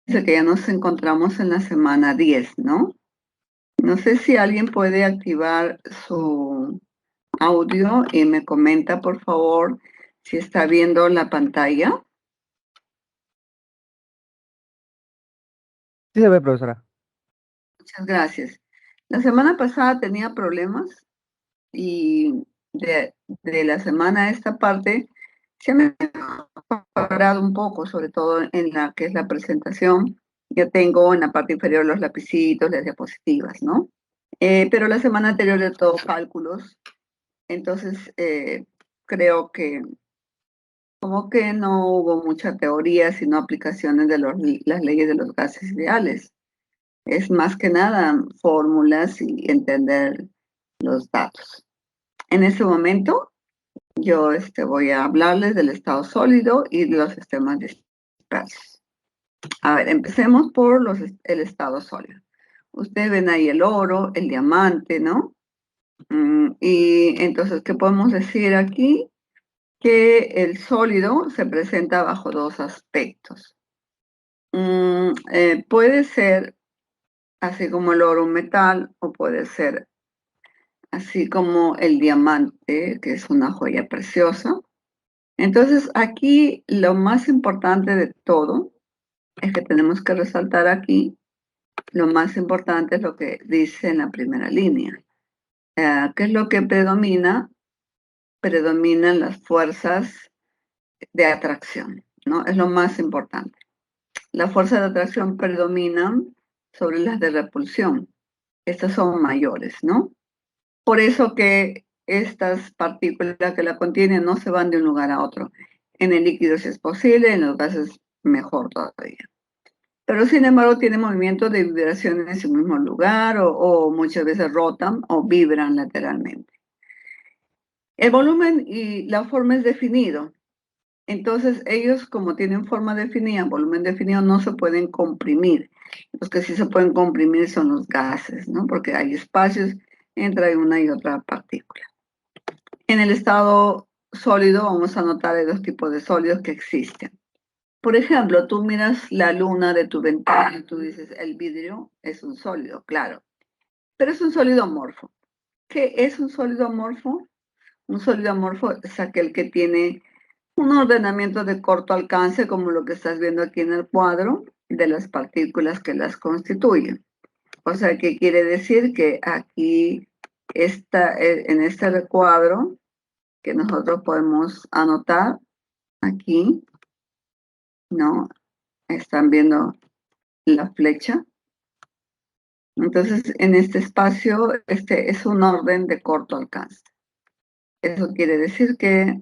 que ya nos encontramos en la semana 10, ¿no? No sé si alguien puede activar su audio y me comenta, por favor, si está viendo la pantalla. Sí se ve, profesora. Muchas gracias. La semana pasada tenía problemas y de la semana a esta parte se me ha mejorado un poco, sobre todo en la que es la presentación. Yo tengo en la parte inferior los lapicitos, las diapositivas, ¿no? Pero la semana anterior de todos cálculos, entonces creo que como que no hubo mucha teoría, sino aplicaciones de las leyes de los gases ideales. Es más que nada fórmulas y entender los datos. En este momento, yo voy a hablarles del estado sólido y de los sistemas dispersos. A ver, empecemos por el estado sólido. Ustedes ven ahí el oro, el diamante, ¿no? Y entonces, ¿qué podemos decir aquí? Que el sólido se presenta bajo dos aspectos. Puede ser así como el oro un metal, o puede ser así como el diamante, que es una joya preciosa. Entonces, aquí lo más importante de todo es que tenemos que resaltar aquí, lo más importante es lo que dice en la primera línea. ¿Qué es lo que predomina? Predominan las fuerzas de atracción, ¿no? Es lo más importante. Las fuerzas de atracción predominan sobre las de repulsión. Estas son mayores, ¿no? Por eso que estas partículas que la contienen no se van de un lugar a otro. En el líquido si es posible, en los gases mejor todavía. Pero sin embargo tiene movimiento de vibración en su mismo lugar o muchas veces rotan o vibran lateralmente. El volumen y la forma es definido. Entonces ellos como tienen forma definida, volumen definido, no se pueden comprimir. Los que sí se pueden comprimir son los gases, ¿no? Porque hay espacios entre una y otra partícula. En el estado sólido vamos a notar hay dos tipos de sólidos que existen. Por ejemplo, tú miras la luna de tu ventana y tú dices, el vidrio es un sólido, claro, pero es un sólido amorfo. ¿Qué es un sólido amorfo? Un sólido amorfo es aquel que tiene un ordenamiento de corto alcance, como lo que estás viendo aquí en el cuadro, de las partículas que las constituyen. O sea, ¿qué quiere decir? Que aquí en este recuadro que nosotros podemos anotar aquí, ¿no? Están viendo la flecha. Entonces, en este espacio, este es un orden de corto alcance. Eso quiere decir que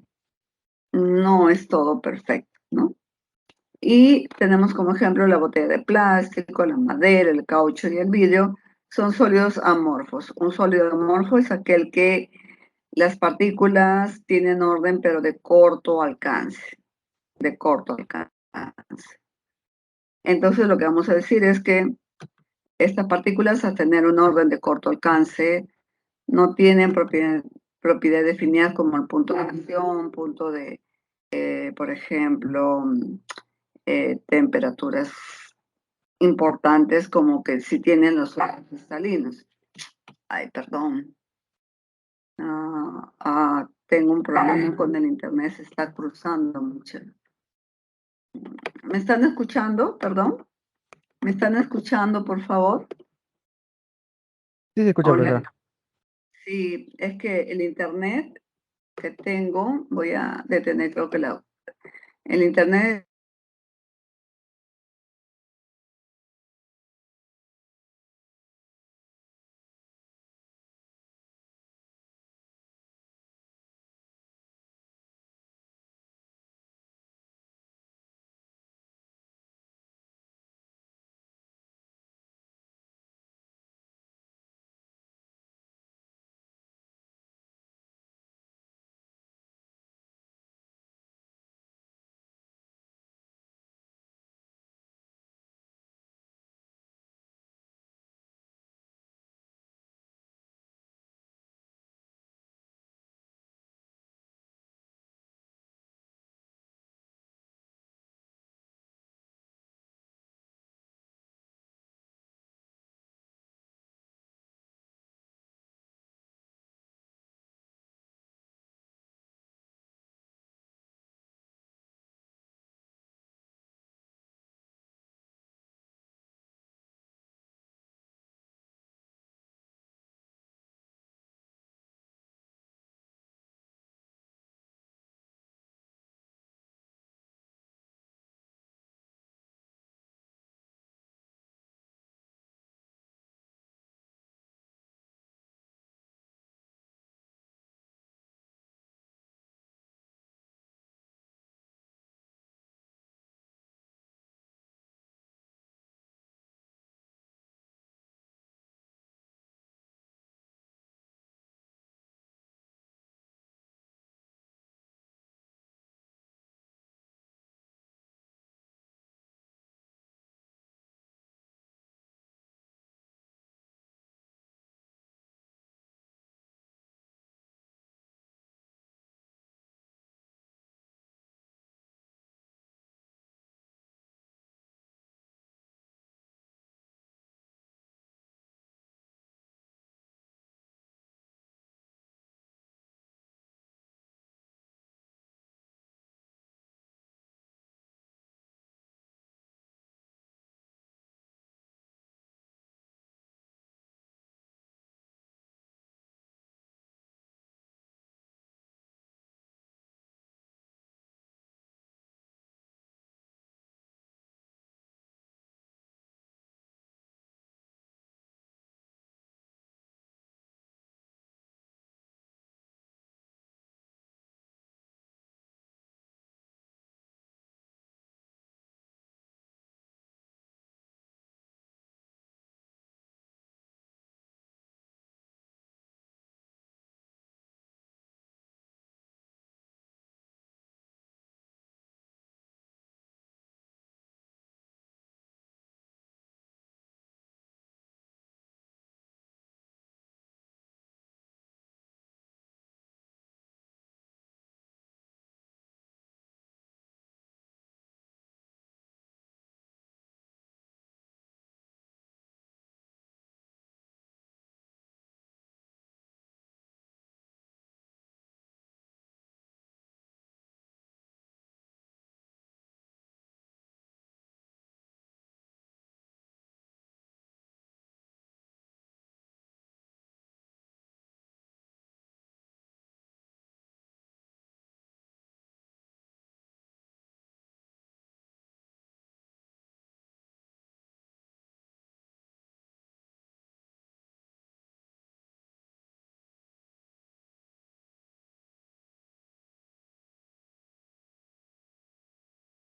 no es todo perfecto, ¿no? Y tenemos como ejemplo la botella de plástico, la madera, el caucho y el vidrio. Son sólidos amorfos. Un sólido amorfo es aquel que las partículas tienen orden, pero de corto alcance, de corto alcance. Entonces, lo que vamos a decir es que estas partículas, al tener un orden de corto alcance, no tienen propiedades definidas como el punto de acción, punto de, por ejemplo, temperaturas importantes como que sí tienen los sólidos cristalinos. Ay, perdón. Tengo un problema con el internet, se está cruzando mucho. ¿Me están escuchando? Perdón. ¿Me están escuchando, por favor? Sí se escucha, Hola. profesora. Sí, es que el internet que tengo, voy a detener, creo que el internet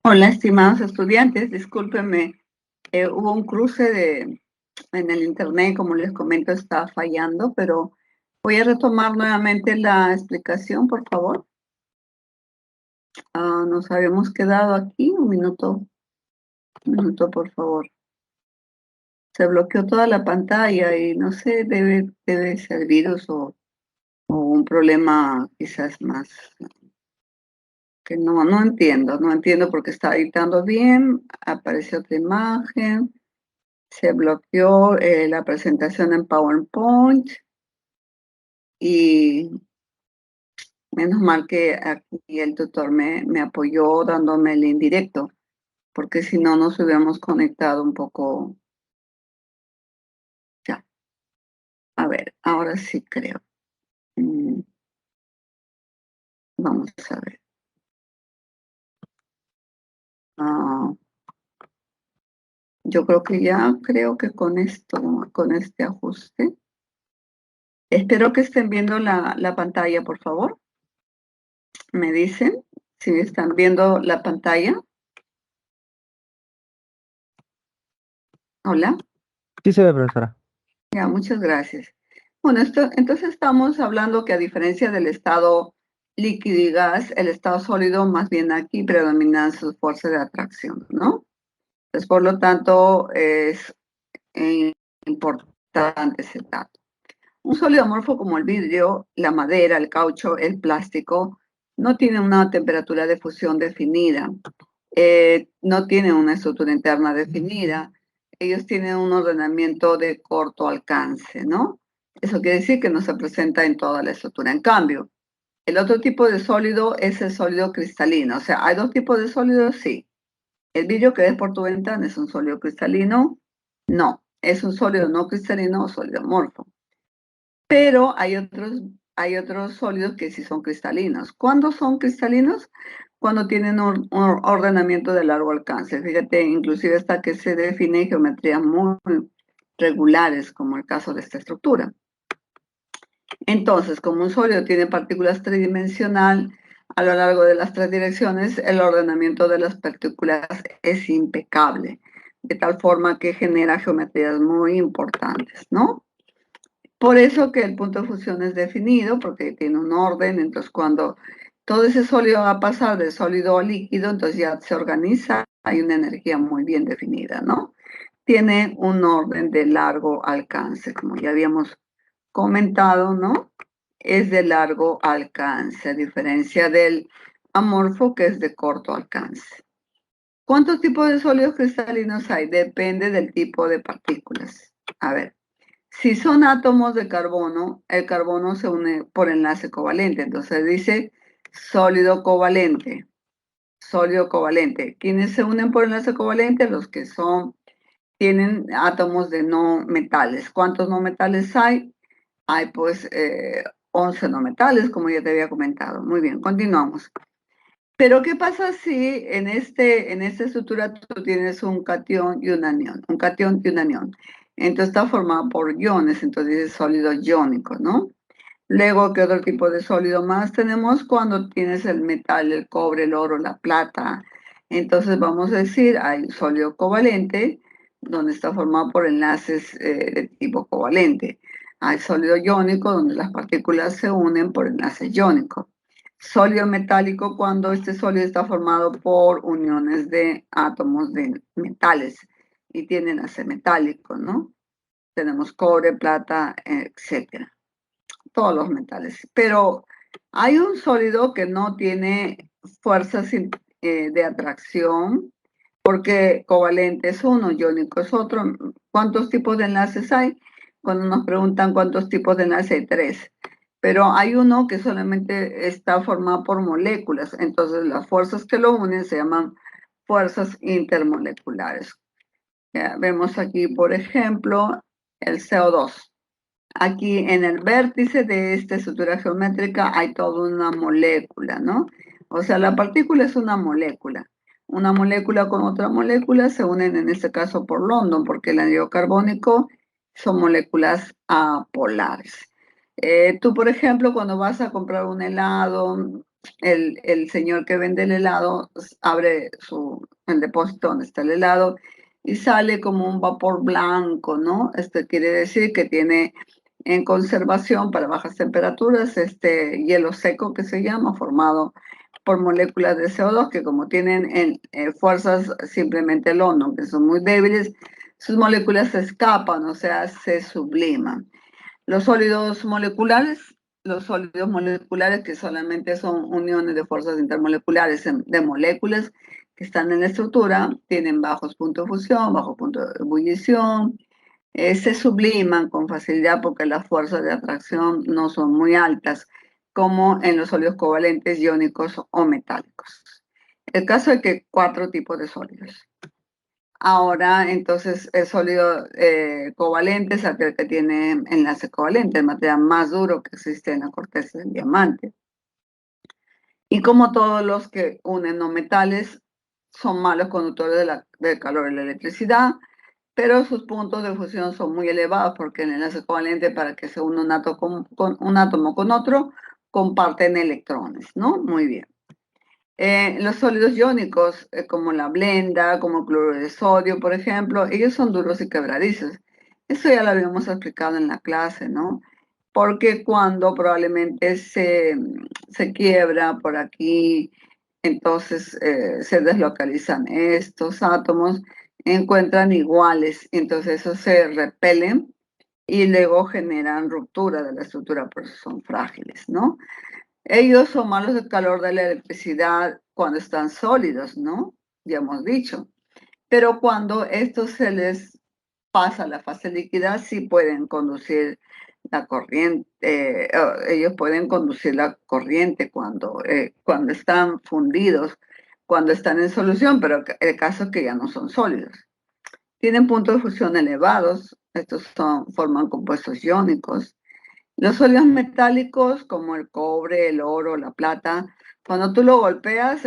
Hola, estimados estudiantes, discúlpenme, hubo un cruce en el internet, como les comento, está fallando, pero voy a retomar nuevamente la explicación, por favor. Nos habíamos quedado aquí, un minuto, por favor. Se bloqueó toda la pantalla y no sé, debe ser virus o un problema quizás más que no entiendo porque está editando bien, apareció otra imagen. Se bloqueó la presentación en PowerPoint y menos mal que aquí el tutor me apoyó dándome el indirecto, porque si no nos hubiéramos conectado un poco. Ya, a ver, ahora sí creo. Vamos a ver. Ah, yo creo que con esto, con este ajuste. Espero que estén viendo la pantalla, por favor. Me dicen si están viendo la pantalla. Hola. Sí se ve, profesora. Ya, muchas gracias. Bueno, entonces estamos hablando que a diferencia del estado líquido y gas, el estado sólido más bien aquí predominan sus fuerzas de atracción, ¿no? Entonces, por lo tanto, es importante ese dato. Un sólido amorfo como el vidrio, la madera, el caucho, el plástico, no tiene una temperatura de fusión definida, no tienen una estructura interna definida, ellos tienen un ordenamiento de corto alcance, ¿no? Eso quiere decir que no se presenta en toda la estructura. En cambio, el otro tipo de sólido es el sólido cristalino. O sea, hay dos tipos de sólidos, sí. El vidrio que ves por tu ventana es un sólido cristalino. No, es un sólido no cristalino o sólido amorfo. Pero hay otros sólidos que sí son cristalinos. ¿Cuándo son cristalinos? Cuando tienen un ordenamiento de largo alcance. Fíjate, inclusive hasta que se define geometrías muy regulares, como el caso de esta estructura. Entonces, como un sólido tiene partículas tridimensional a lo largo de las tres direcciones, el ordenamiento de las partículas es impecable, de tal forma que genera geometrías muy importantes, ¿no? Por eso que el punto de fusión es definido, porque tiene un orden, entonces cuando todo ese sólido va a pasar de sólido a líquido, entonces ya se organiza, hay una energía muy bien definida, ¿no? Tiene un orden de largo alcance, como ya habíamos comentado, ¿no? Es de largo alcance, a diferencia del amorfo que es de corto alcance. ¿Cuántos tipos de sólidos cristalinos hay? Depende del tipo de partículas. A ver. Si son átomos de carbono, el carbono se une por enlace covalente. Entonces dice sólido covalente. Sólido covalente. ¿Quiénes se unen por enlace covalente? Los que tienen átomos de no metales. ¿Cuántos no metales hay? Hay pues 11 no metales, como ya te había comentado. Muy bien, continuamos. Pero ¿qué pasa si en esta estructura tú tienes un catión y un anión? Un catión y un anión. Entonces está formado por iones, entonces es sólido iónico, ¿no? Luego, ¿qué otro tipo de sólido más tenemos? Cuando tienes el metal, el cobre, el oro, la plata. Entonces vamos a decir, hay sólido covalente, donde está formado por enlaces de tipo covalente. Hay sólido iónico, donde las partículas se unen por enlaces iónicos. Sólido metálico, cuando este sólido está formado por uniones de átomos de metales y tiene enlace metálico, ¿no? Tenemos cobre, plata, etcétera, todos los metales. Pero hay un sólido que no tiene fuerzas de atracción, porque covalente es uno, iónico es otro. ¿Cuántos tipos de enlaces hay? Cuando nos preguntan cuántos tipos de enlaces hay, 3. Pero hay uno que solamente está formado por moléculas. Entonces las fuerzas que lo unen se llaman fuerzas intermoleculares. Ya, vemos aquí, por ejemplo, el CO2. Aquí en el vértice de esta estructura geométrica hay toda una molécula, ¿no? O sea, la partícula es una molécula. Una molécula con otra molécula se unen en este caso por London, porque el anillo carbónico son moléculas apolares. Tú, por ejemplo, cuando vas a comprar un helado, el señor que vende el helado abre el depósito donde está el helado y sale como un vapor blanco, ¿no? Esto quiere decir que tiene en conservación para bajas temperaturas este hielo seco que se llama, formado por moléculas de CO2 que como tienen fuerzas simplemente London, que son muy débiles, sus moléculas se escapan, o sea, se subliman. Los sólidos moleculares que solamente son uniones de fuerzas intermoleculares de moléculas que están en la estructura, tienen bajos puntos de fusión, bajos puntos de ebullición, se subliman con facilidad porque las fuerzas de atracción no son muy altas, como en los sólidos covalentes, iónicos o metálicos. El caso es que hay 4 tipos de sólidos. Ahora, entonces, el sólido covalente es aquel que tiene enlace covalente, el material más duro que existe en la corteza del diamante. Y como todos los que unen no metales, son malos conductores del calor y la electricidad, pero sus puntos de fusión son muy elevados porque el enlace covalente, para que se una un átomo con otro, comparten electrones, ¿no? Muy bien. Los sólidos iónicos, como la blenda, como el cloruro de sodio, por ejemplo, ellos son duros y quebradizos. Eso ya lo habíamos explicado en la clase, ¿no? Porque cuando probablemente se quiebra por aquí, entonces se deslocalizan estos átomos, encuentran iguales, entonces esos se repelen y luego generan ruptura de la estructura, por eso son frágiles, ¿no? Ellos son malos del calor de la electricidad cuando están sólidos, ¿no? Ya hemos dicho. Pero cuando esto se les pasa a la fase líquida, sí pueden conducir la corriente. Ellos pueden conducir la corriente cuando están fundidos, cuando están en solución, pero el caso es que ya no son sólidos. Tienen puntos de fusión elevados. Forman compuestos iónicos. Los sólidos metálicos como el cobre, el oro, la plata, cuando tú lo golpeas,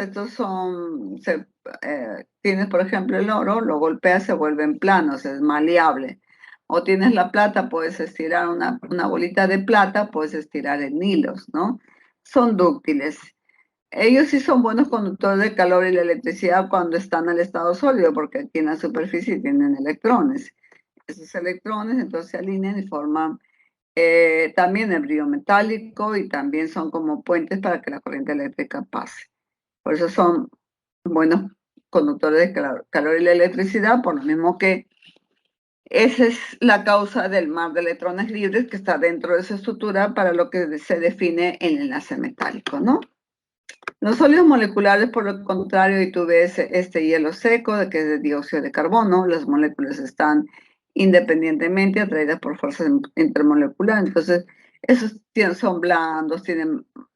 tienes por ejemplo el oro, lo golpeas, se vuelven planos, es maleable. O tienes la plata, puedes estirar una bolita de plata, puedes estirar en hilos, ¿no? Son dúctiles. Ellos sí son buenos conductores de calor y la electricidad cuando están en el estado sólido, porque aquí en la superficie tienen electrones. Esos electrones entonces se alinean y forman también el brillo metálico y también son como puentes para que la corriente eléctrica pase. Por eso son buenos conductores de calor y la electricidad, por lo mismo que esa es la causa del mar de electrones libres que está dentro de esa estructura para lo que se define el enlace metálico, ¿no? Los sólidos moleculares, por lo contrario, y tú ves este hielo seco, que es de dióxido de carbono, las moléculas están independientemente atraídas por fuerzas intermoleculares. Entonces, esos son blandos,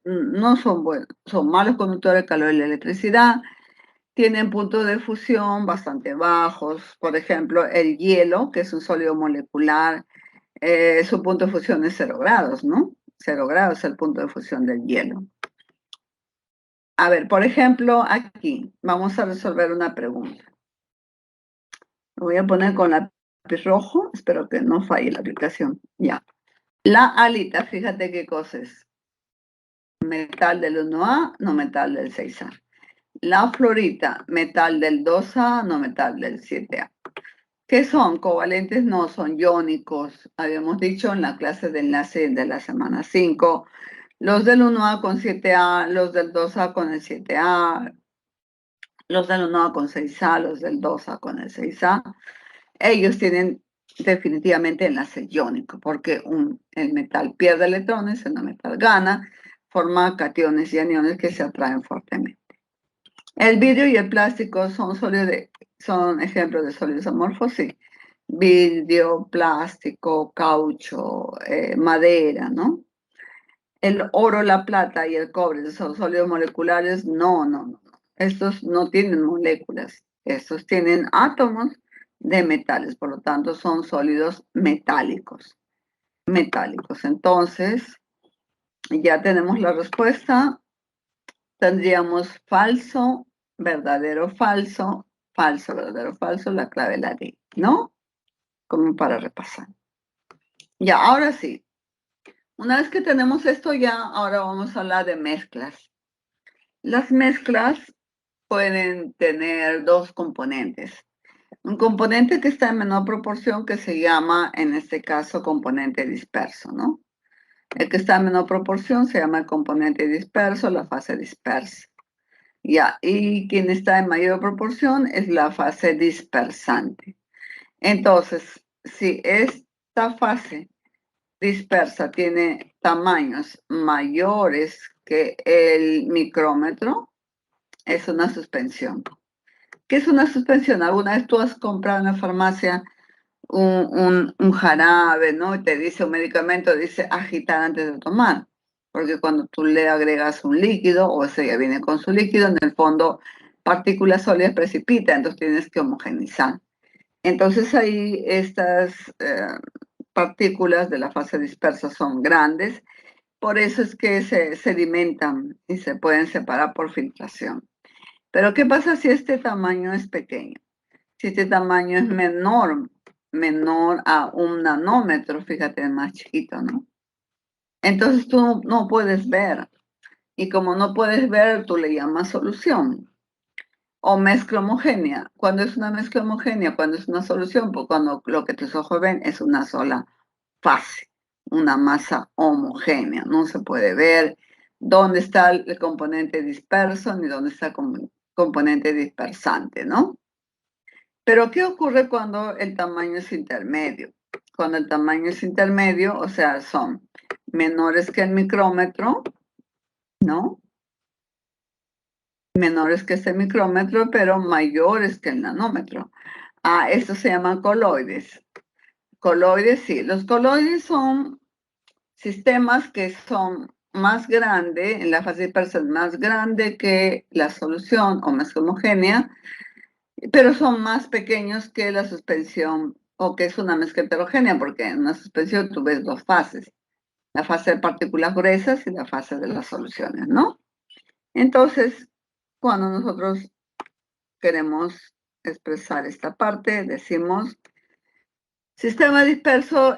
no son buenos, son malos conductores de calor y la electricidad, tienen puntos de fusión bastante bajos. Por ejemplo, el hielo, que es un sólido molecular, su punto de fusión es 0 grados, ¿no? 0 grados es el punto de fusión del hielo. A ver, por ejemplo, aquí vamos a resolver una pregunta. Lo voy a poner con lápiz rojo, espero que no falle la aplicación. Ya. La alita, fíjate qué cosa es. Metal del 1A, no metal del 6A. La florita, metal del 2A, no metal del 7A. ¿Qué son? Covalentes no, son iónicos. Habíamos dicho en la clase de enlace de la semana 5. Los del 1A con 7A, los del 2A con el 7A, los del 1A con 6A, los del 2A con el 6A, ellos tienen definitivamente enlace iónico, porque el metal pierde electrones, el no metal gana, forma cationes y aniones que se atraen fuertemente. El vidrio y el plástico son ejemplos de sólidos amorfos, sí. Vidrio, plástico, caucho, madera, ¿no? El oro, la plata y el cobre son sólidos moleculares. No. Estos no tienen moléculas. Estos tienen átomos de metales, por lo tanto son sólidos metálicos. Entonces, ya tenemos la respuesta. Tendríamos falso, verdadero, falso, falso, verdadero, falso, la clave la D, ¿no? Como para repasar. Ya, ahora sí. Una vez que tenemos esto ya, ahora vamos a hablar de mezclas. Las mezclas pueden tener dos componentes. Un componente que está en menor proporción que se llama, en este caso, componente disperso, ¿no? El que está en menor proporción se llama el componente disperso, la fase dispersa. Ya, y quien está en mayor proporción es la fase dispersante. Entonces, si esta fase dispersa tiene tamaños mayores que el micrómetro, es una suspensión. ¿Qué es una suspensión? Alguna vez tú has comprado en la farmacia un jarabe, ¿no? Y te dice un medicamento, dice agitar antes de tomar. Porque cuando tú le agregas un líquido, o ese ya viene con su líquido, en el fondo partículas sólidas precipitan, entonces tienes que homogenizar. Entonces ahí estas partículas de la fase dispersa son grandes, por eso es que se sedimentan y se pueden separar por filtración. Pero ¿qué pasa si este tamaño es pequeño? Si este tamaño es menor a 1 nanómetro, fíjate, es más chiquito, ¿no? Entonces tú no puedes ver. Y como no puedes ver, tú le llamas solución. O mezcla homogénea. Cuando es una mezcla homogénea, cuando es una solución, pues cuando lo que tus ojos ven es una sola fase, una masa homogénea. No se puede ver dónde está el componente disperso ni dónde está el componente dispersante, ¿no? Pero ¿qué ocurre cuando el tamaño es intermedio? Cuando el tamaño es intermedio, o sea, son menores que el micrómetro, ¿no? Menores que ese micrómetro, pero mayores que el nanómetro. Estos se llaman coloides. Coloides, sí. Los coloides son sistemas que son más grandes, en la fase dispersa es más grande que la solución o más homogénea, pero son más pequeños que la suspensión o que es una mezcla heterogénea, porque en una suspensión tú ves dos fases, la fase de partículas gruesas y la fase de las soluciones, ¿no? Entonces, cuando nosotros queremos expresar esta parte, decimos, sistema disperso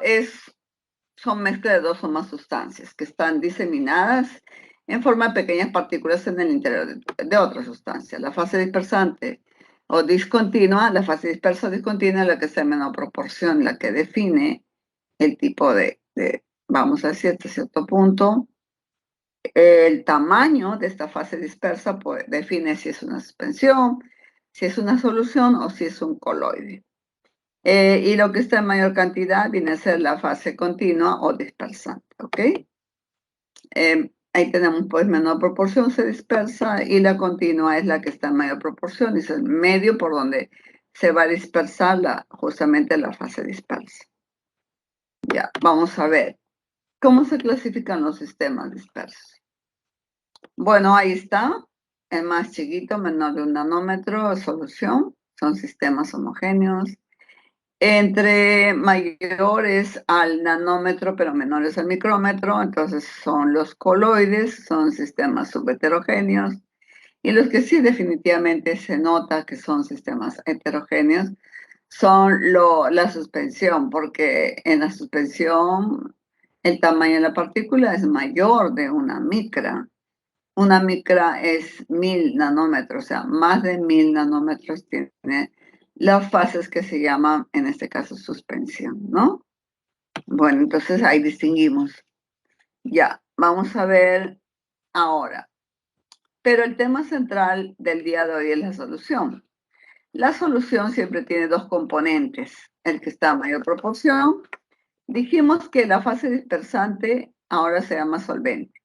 son mezcla de dos o más sustancias que están diseminadas en forma de pequeñas partículas en el interior de otra sustancia. La fase dispersante o discontinua, la fase dispersa o discontinua es la que está en menor proporción, la que define el tipo vamos a decir, hasta cierto punto, el tamaño de esta fase dispersa pues, define si es una suspensión, si es una solución o si es un coloide. Y lo que está en mayor cantidad viene a ser la fase continua o dispersante, ¿ok? Ahí tenemos pues menor proporción se dispersa y la continua es la que está en mayor proporción, es el medio por donde se va a dispersar justamente la fase dispersa. Ya, vamos a ver. ¿Cómo se clasifican los sistemas dispersos? Bueno, ahí está. El más chiquito, menor de 1 nanómetro, solución. Son sistemas homogéneos. Entre mayores al nanómetro, pero menores al micrómetro, entonces son los coloides, son sistemas subheterogéneos. Y los que sí definitivamente se nota que son sistemas heterogéneos son la suspensión, porque en la suspensión el tamaño de la partícula es mayor de una micra. Una micra es 1000 nanómetros, o sea, más de 1000 nanómetros tiene las fases que se llaman, en este caso, suspensión, ¿no? Bueno, entonces ahí distinguimos. Ya, vamos a ver ahora. Pero el tema central del día de hoy es la solución. La solución siempre tiene dos componentes. El que está a mayor proporción. Dijimos que la fase dispersante ahora se llama solvente.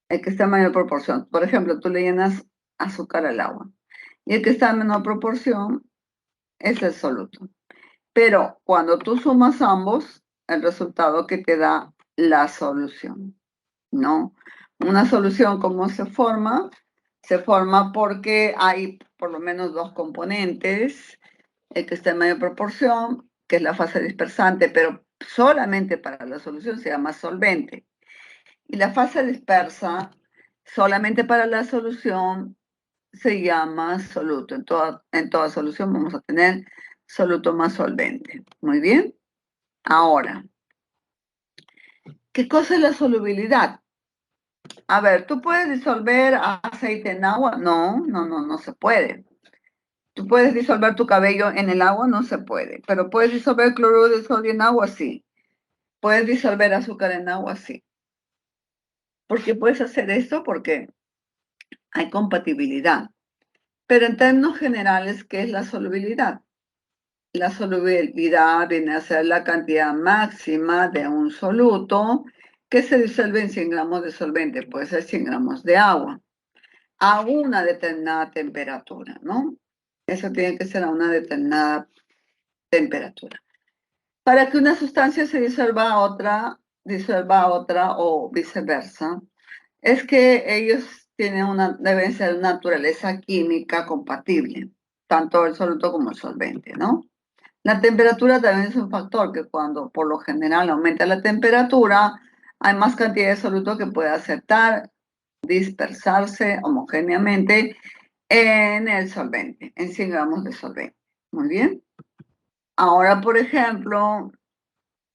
El que está en mayor proporción. Por ejemplo, tú le llenas azúcar al agua. Y el que está en menor proporción es el soluto. Pero cuando tú sumas ambos, el resultado que te da la solución, ¿no? Una solución, ¿cómo se forma? Se forma porque hay por lo menos dos componentes, el que está en mayor proporción, que es la fase dispersante, pero solamente para la solución se llama solvente. Y la fase dispersa, solamente para la solución, se llama soluto. En toda solución vamos a tener soluto más solvente. Muy bien. Ahora, ¿qué cosa es la solubilidad? A ver, ¿tú puedes disolver aceite en agua? No se puede. ¿Tú puedes disolver tu cabello en el agua? No se puede. Pero ¿puedes disolver cloruro de sodio en agua? Sí. ¿Puedes disolver azúcar en agua? Sí. ¿Por qué puedes hacer esto? Porque hay compatibilidad. Pero en términos generales, ¿qué es la solubilidad? La solubilidad viene a ser la cantidad máxima de un soluto que se disuelve en 100 gramos de solvente, puede ser 100 gramos de agua, a una determinada temperatura, ¿no? Eso tiene que ser a una determinada temperatura. Para que una sustancia se disuelva a otra o viceversa, es que ellos deben ser naturaleza química compatible, tanto el soluto como el solvente, ¿no? La temperatura también es un factor que cuando por lo general aumenta la temperatura, hay más cantidad de soluto que puede aceptar, dispersarse homogéneamente en el solvente, en 100 gramos de solvente. Muy bien. Ahora, por ejemplo,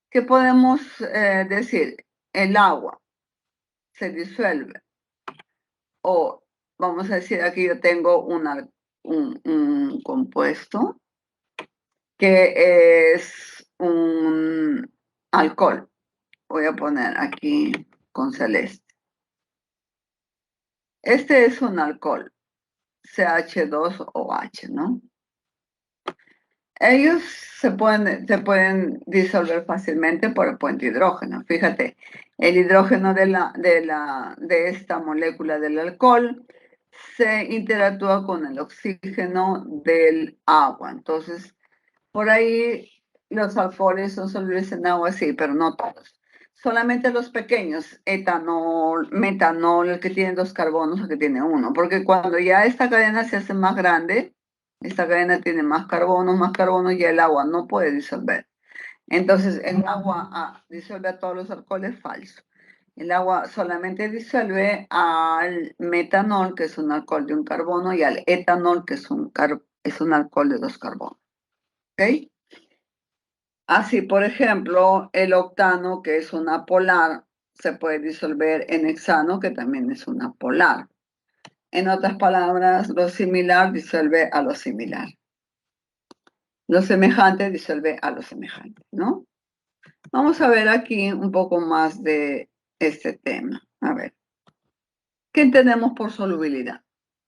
¿qué podemos decir? El agua se disuelve. O vamos a decir, aquí yo tengo un compuesto que es un alcohol. Voy a poner aquí con celeste. Este es un alcohol, CH2OH, ¿no? Ellos se pueden disolver fácilmente por el puente hidrógeno. Fíjate, el hidrógeno de esta molécula del alcohol se interactúa con el oxígeno del agua. Entonces, por ahí los alcoholes son solubles en agua, sí, pero no todos. Solamente los pequeños, etanol, metanol, el que tiene 2 carbonos, el que tiene uno. Porque cuando ya esta cadena se hace más grande, esta cadena tiene más carbonos, y el agua no puede disolver. Entonces, el agua disuelve a todos los alcoholes, falso. El agua solamente disuelve al metanol, que es un alcohol de un carbono, y al etanol, que es un alcohol de 2 carbonos. ¿Ok? Así, por ejemplo, el octano, que es una polar, se puede disolver en hexano, que también es una polar. En otras palabras, lo similar disuelve a lo similar. Lo semejante disuelve a lo semejante, ¿no? Vamos a ver aquí un poco más de este tema. A ver, ¿qué entendemos por solubilidad?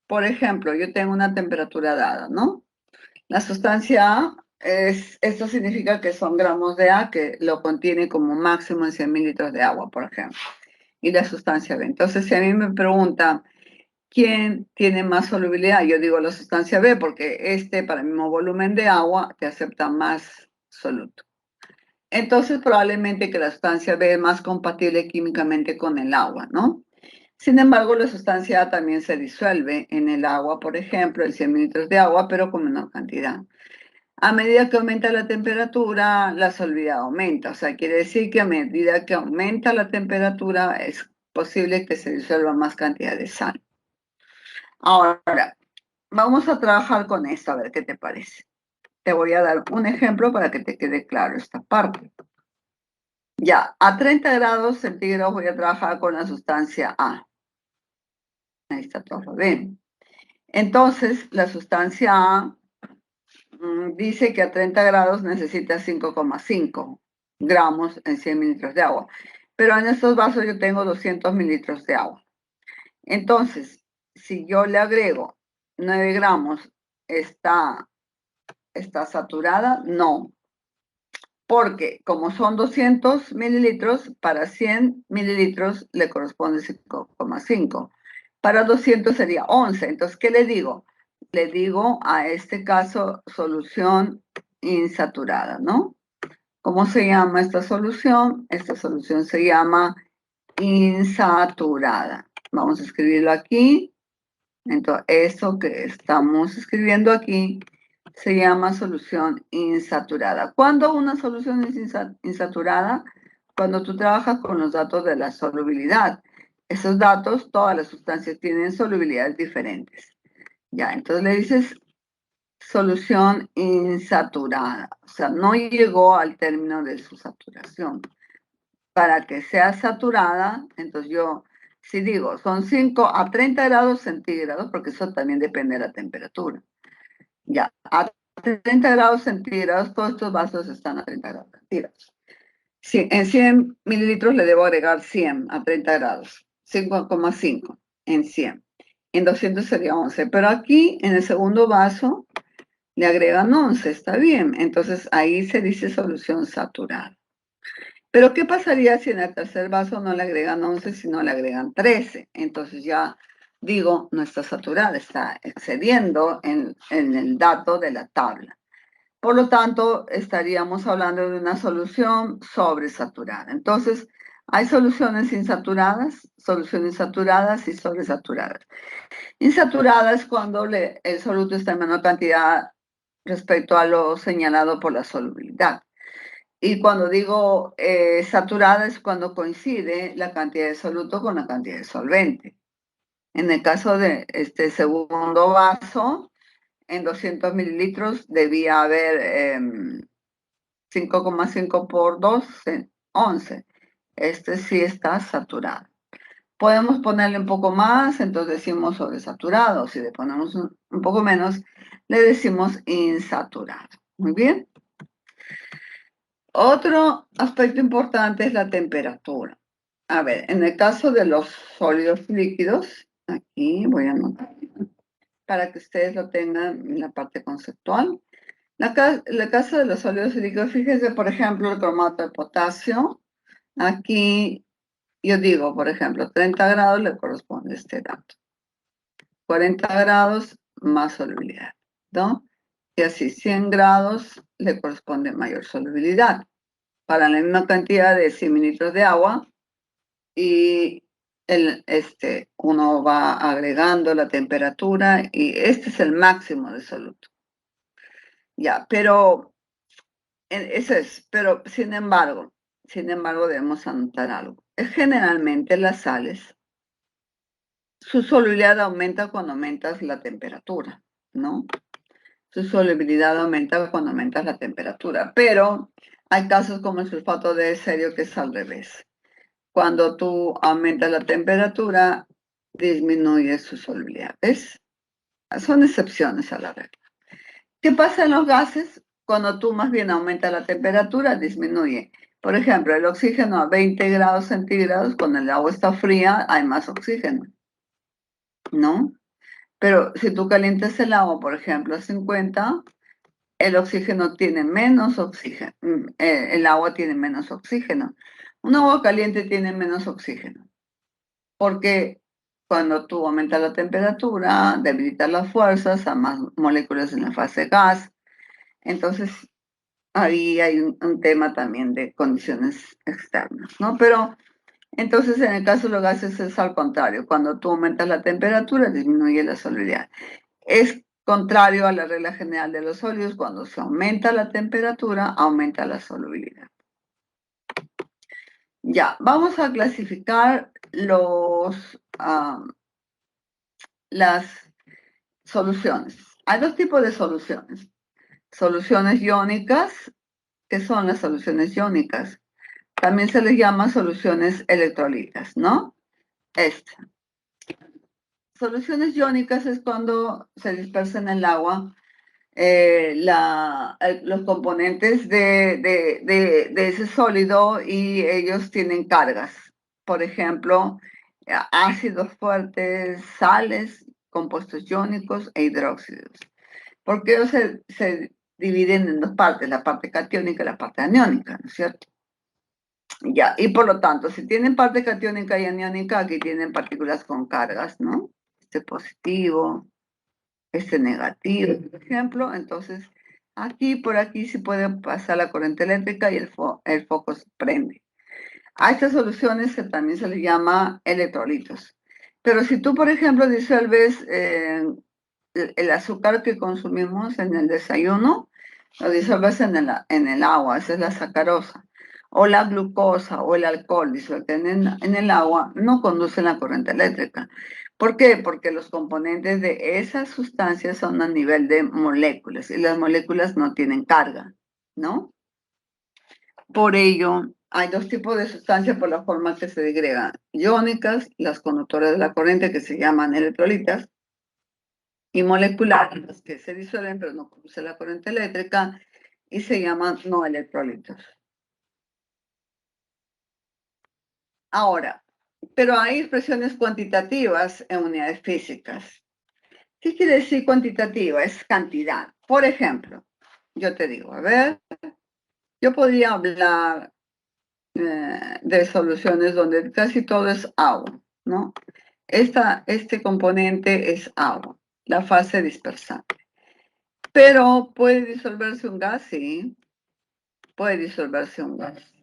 Por ejemplo, yo tengo una temperatura dada, ¿no? La sustancia A esto significa que son gramos de A que lo contiene como máximo en 100 mililitros de agua, por ejemplo. Y la sustancia B. Entonces, si a mí me preguntan quién tiene más solubilidad, yo digo la sustancia B porque para el mismo volumen de agua te acepta más soluto. Entonces, probablemente que la sustancia B es más compatible químicamente con el agua, ¿no? Sin embargo, la sustancia A también se disuelve en el agua, por ejemplo, en 100 mililitros de agua, pero con menor cantidad. A medida que aumenta la temperatura, la solubilidad aumenta. O sea, quiere decir que a medida que aumenta la temperatura, es posible que se disuelva más cantidad de sal. Ahora, vamos a trabajar con esto, a ver qué te parece. Te voy a dar un ejemplo para que te quede claro esta parte. Ya, a 30 grados centígrados voy a trabajar con la sustancia A. Ahí está todo bien. Entonces, la sustancia A dice que a 30 grados necesita 5,5 gramos en 100 mililitros de agua. Pero en estos vasos yo tengo 200 mililitros de agua. Entonces, si yo le agrego 9 gramos, ¿está saturada? No. Porque como son 200 mililitros, para 100 mililitros le corresponde 5,5. Para 200 sería 11. Entonces, ¿qué le digo? Le digo a este caso solución insaturada, ¿no? ¿Cómo se llama esta solución? Esta solución se llama insaturada. Vamos a escribirlo aquí. Entonces, eso que estamos escribiendo aquí se llama solución insaturada. ¿Cuándo una solución es insaturada? Cuando tú trabajas con los datos de la solubilidad. Esos datos, todas las sustancias tienen solubilidades diferentes. Ya, entonces le dices solución insaturada. O sea, no llegó al término de su saturación. Para que sea saturada, entonces yo Si digo, son 5 a 30 grados centígrados, porque eso también depende de la temperatura. Ya, a 30 grados centígrados, todos estos vasos están a 30 grados centígrados. En 100 mililitros le debo agregar 100 a 30 grados, 5,5 en 100. En 200 sería 11, pero aquí en el segundo vaso le agregan 11, está bien. Entonces ahí se dice solución saturada. Pero ¿qué pasaría si en el tercer vaso no le agregan 11, sino le agregan 13? Entonces ya digo, no está saturada, está excediendo en el dato de la tabla. Por lo tanto, estaríamos hablando de una solución sobresaturada. Entonces, hay soluciones insaturadas, soluciones saturadas y sobresaturadas. Insaturada es cuando el soluto está en menor cantidad respecto a lo señalado por la solubilidad. Y cuando digo saturada es cuando coincide la cantidad de soluto con la cantidad de solvente. En el caso de este segundo vaso, en 200 mililitros debía haber 5,5 por 2, 11. Este sí está saturado. Podemos ponerle un poco más, entonces decimos sobresaturado. Si le ponemos un poco menos, le decimos insaturado. Muy bien. Otro aspecto importante es la temperatura. A ver, en el caso de los sólidos líquidos, aquí voy a anotar para que ustedes lo tengan en la parte conceptual. La caso de los sólidos líquidos, fíjense, por ejemplo, el cromato de potasio. Aquí yo digo, por ejemplo, 30 grados le corresponde este dato. 40 grados más solubilidad, ¿no? Y así 100 grados le corresponde mayor solubilidad. Para la misma cantidad de 100 mililitros de agua y uno va agregando la temperatura y este es el máximo de soluto. Ya, pero eso es, pero sin embargo debemos anotar algo. Generalmente las sales, su solubilidad aumenta cuando aumentas la temperatura, ¿no? Su solubilidad aumenta cuando aumentas la temperatura, pero hay casos como el sulfato de serio que es al revés. Cuando tú aumentas la temperatura, disminuye su solubilidad. ¿Ves? Son excepciones a la regla. ¿Qué pasa en los gases? Cuando tú más bien aumentas la temperatura, disminuye. Por ejemplo, el oxígeno a 20 grados centígrados, cuando el agua está fría, hay más oxígeno, ¿no? Pero si tú calientas el agua, por ejemplo, a 50, el oxígeno tiene menos oxígeno, el agua tiene menos oxígeno. Un agua caliente tiene menos oxígeno, porque cuando tú aumentas la temperatura, debilitas las fuerzas a más moléculas en la fase gas. Entonces, ahí hay un tema también de condiciones externas, ¿no? Pero entonces en el caso de los gases es al contrario. Cuando tú aumentas la temperatura, disminuye la solubilidad. Es contrario a la regla general de los sólidos. Cuando se aumenta la temperatura, aumenta la solubilidad. Ya, vamos a clasificar las soluciones. Hay dos tipos de soluciones. Soluciones iónicas, que son las soluciones iónicas. También se les llama soluciones electrolitas, ¿no? Soluciones iónicas es cuando se dispersa en el agua los componentes de ese sólido y ellos tienen cargas. Por ejemplo, ácidos fuertes, sales, compuestos iónicos e hidróxidos. Porque ellos se dividen en dos partes, la parte catiónica y la parte aniónica, ¿no es cierto? Ya, y por lo tanto, si tienen parte catiónica y aniónica, aquí tienen partículas con cargas, ¿no? Este positivo, este negativo, por ejemplo. Entonces, por aquí sí puede pasar la corriente eléctrica y el foco se prende. A estas soluciones también se les llama electrolitos. Pero si tú, por ejemplo, disuelves el azúcar que consumimos en el desayuno, lo disuelves en el agua, esa es la sacarosa. O la glucosa o el alcohol disuelto en el agua no conducen la corriente eléctrica. ¿Por qué? Porque los componentes de esas sustancias son a nivel de moléculas y las moléculas no tienen carga, ¿no? Por ello, hay dos tipos de sustancias por la forma que se disgregan. Iónicas, las conductoras de la corriente, que se llaman electrolitas, y moleculares, las que se disuelven pero no conducen la corriente eléctrica y se llaman no electrolitos. Ahora, pero hay expresiones cuantitativas en unidades físicas. ¿Qué quiere decir cuantitativa? Es cantidad. Por ejemplo, yo te digo, a ver, yo podría hablar de soluciones donde casi todo es agua, ¿no? Este componente es agua, la fase dispersante. Pero puede disolverse un gas, sí, puede disolverse un gas.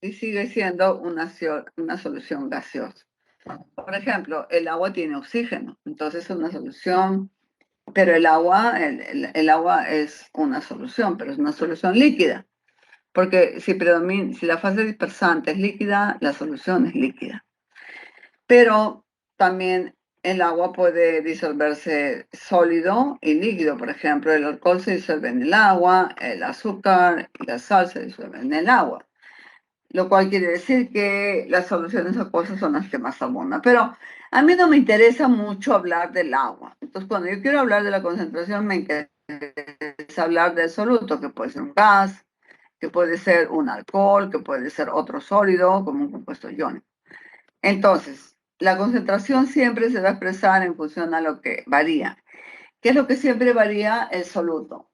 Y sigue siendo una solución gaseosa. Por ejemplo, el agua tiene oxígeno, entonces es una solución, pero el agua es una solución, pero es una solución líquida. Porque si la fase dispersante es líquida, la solución es líquida. Pero también el agua puede disolverse sólido y líquido. Por ejemplo, el alcohol se disuelve en el agua, el azúcar y la sal se disuelven en el agua. Lo cual quiere decir que las soluciones acuosas son las que más abundan. Pero a mí no me interesa mucho hablar del agua. Entonces, cuando yo quiero hablar de la concentración, me interesa hablar del soluto, que puede ser un gas, que puede ser un alcohol, que puede ser otro sólido, como un compuesto iónico. Entonces, la concentración siempre se va a expresar en función a lo que varía. ¿Qué es lo que siempre varía? El soluto.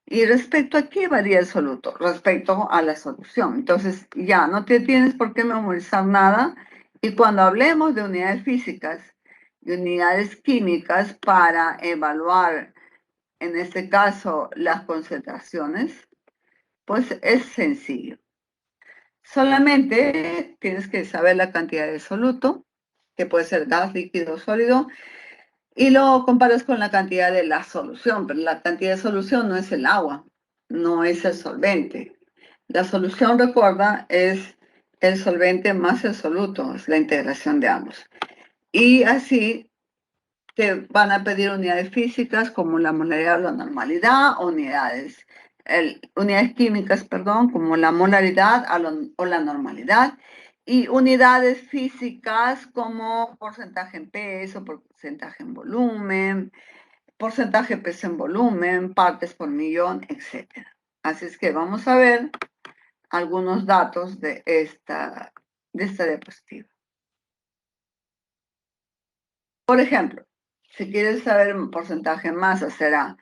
¿Y respecto a qué varía el soluto? Respecto a la solución. Entonces, ya, no te tienes por qué memorizar nada. Y cuando hablemos de unidades físicas y unidades químicas para evaluar, en este caso, las concentraciones, pues es sencillo. Solamente tienes que saber la cantidad de soluto, que puede ser gas, líquido, sólido, y lo comparas con la cantidad de la solución, pero la cantidad de solución no es el agua, no es el solvente. La solución, recuerda, es el solvente más el soluto, es la integración de ambos. Y así te van a pedir unidades físicas como la molaridad o la normalidad, unidades químicas, perdón, como la molaridad o la normalidad, y unidades físicas como porcentaje en peso, porcentaje en volumen, porcentaje de peso en volumen, partes por millón, etc. Así es que vamos a ver algunos datos de esta diapositiva. Por ejemplo, si quieres saber un porcentaje en masa, será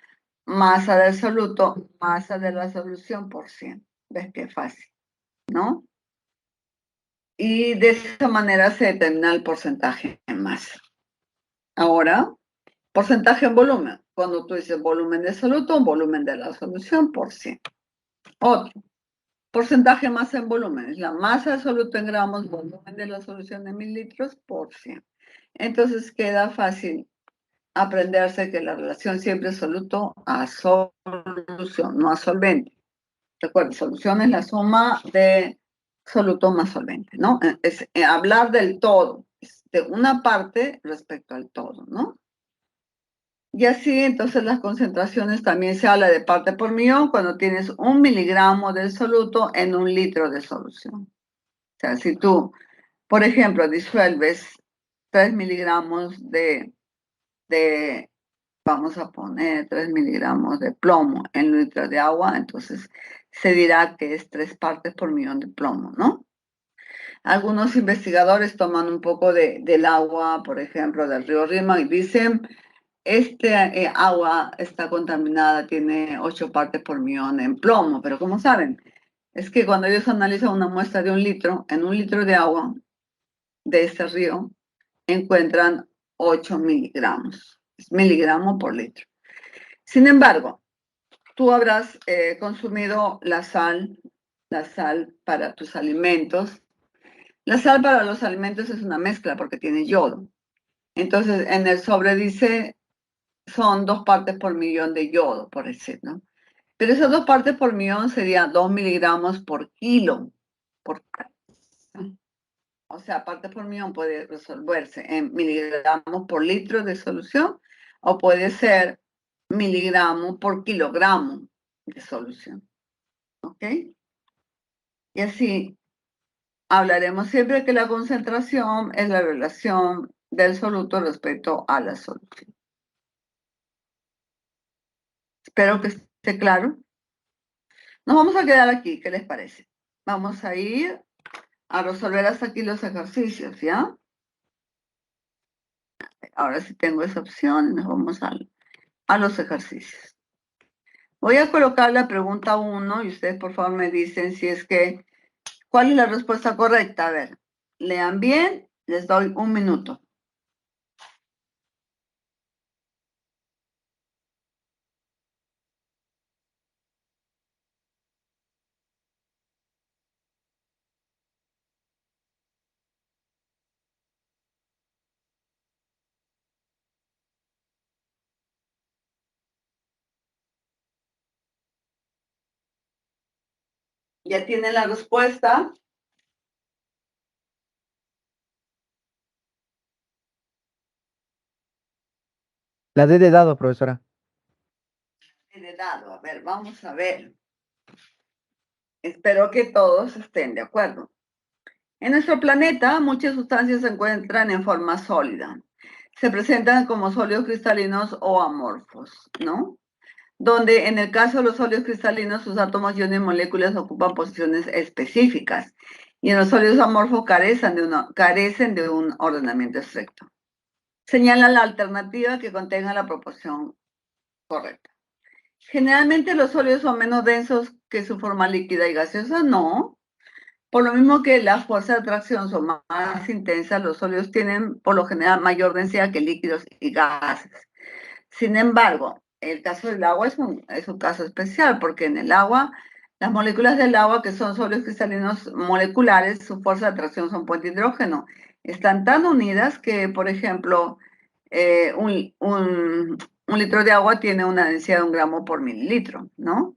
masa del soluto, masa de la solución por 100. ¿Ves qué fácil? ¿No? Y de esa manera se determina el porcentaje en masa. Ahora, porcentaje en volumen. Cuando tú dices volumen de soluto, volumen de la solución por 100. Otro. Porcentaje de masa en volumen. Es la masa del soluto en gramos, volumen de la solución en mililitros por 100. Entonces queda fácil aprenderse que la relación siempre es soluto a solución, no a solvente. Recuerden, solución es la suma de soluto más solvente, ¿no? Es hablar del todo, de una parte respecto al todo, ¿no? Y así, entonces, las concentraciones también se habla de parte por millón cuando tienes 1 miligramo del soluto en 1 litro de solución. O sea, si tú, por ejemplo, disuelves 3 miligramos vamos a poner 3 miligramos de plomo en litro de agua, entonces se dirá que es 3 partes por millón de plomo, ¿no? Algunos investigadores toman un poco del agua, por ejemplo, del río Rima y dicen, agua está contaminada, tiene 8 partes por millón en plomo, pero ¿cómo saben? Es que cuando ellos analizan una muestra de 1 litro, en 1 litro de agua de ese río, encuentran 8 miligramos, es miligramo por litro. Sin embargo, tú habrás consumido la sal para tus alimentos. La sal para los alimentos es una mezcla porque tiene yodo. Entonces, en el sobre dice, son 2 partes por millón de yodo, por decir, ¿no? Pero esas 2 partes por millón serían 2 miligramos por kilo. O sea, partes por millón puede resolverse en miligramos por litro de solución o puede ser miligramos por kilogramo de solución. ¿Ok? Y así hablaremos siempre que la concentración es la relación del soluto respecto a la solución. Espero que esté claro. Nos vamos a quedar aquí, ¿qué les parece? Vamos a ir a resolver hasta aquí los ejercicios, ¿ya? Ahora sí tengo esa opción y nos vamos a los ejercicios. Voy a colocar la pregunta 1 y ustedes por favor me dicen si es que, ¿cuál es la respuesta correcta? A ver, lean bien, les doy 1 minuto. ¿Ya tienen la respuesta? La D de dado, profesora. De dado, a ver, vamos a ver. Espero que todos estén de acuerdo. En nuestro planeta, muchas sustancias se encuentran en forma sólida. Se presentan como sólidos cristalinos o amorfos, ¿no? Donde en el caso de los sólidos cristalinos, sus átomos, iones y moléculas ocupan posiciones específicas. Y en los sólidos amorfos carecen de un ordenamiento estricto. Señala la alternativa que contenga la proporción correcta. Generalmente los sólidos son menos densos que su forma líquida y gaseosa, no. Por lo mismo que las fuerzas de atracción son más intensas, los sólidos tienen por lo general mayor densidad que líquidos y gases. Sin embargo, el caso del agua es un caso especial porque en el agua, las moléculas del agua, que son sólidos cristalinos moleculares, su fuerza de atracción son puente hidrógeno. Están tan unidas que, por ejemplo, un litro de agua tiene una densidad de 1 gramo por mililitro, ¿no?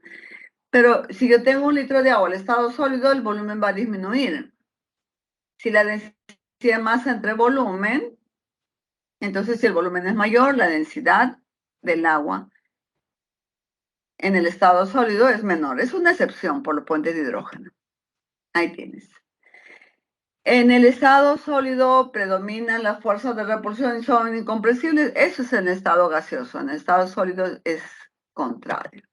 Pero si yo tengo 1 litro de agua en estado sólido, el volumen va a disminuir. Si la densidad de masa entre volumen, entonces si el volumen es mayor, la densidad del agua en el estado sólido es menor. Es una excepción por los puentes de hidrógeno. Ahí tienes. En el estado sólido predominan las fuerzas de repulsión y son incomprensibles. Eso es en el estado gaseoso. En el estado sólido es contrario.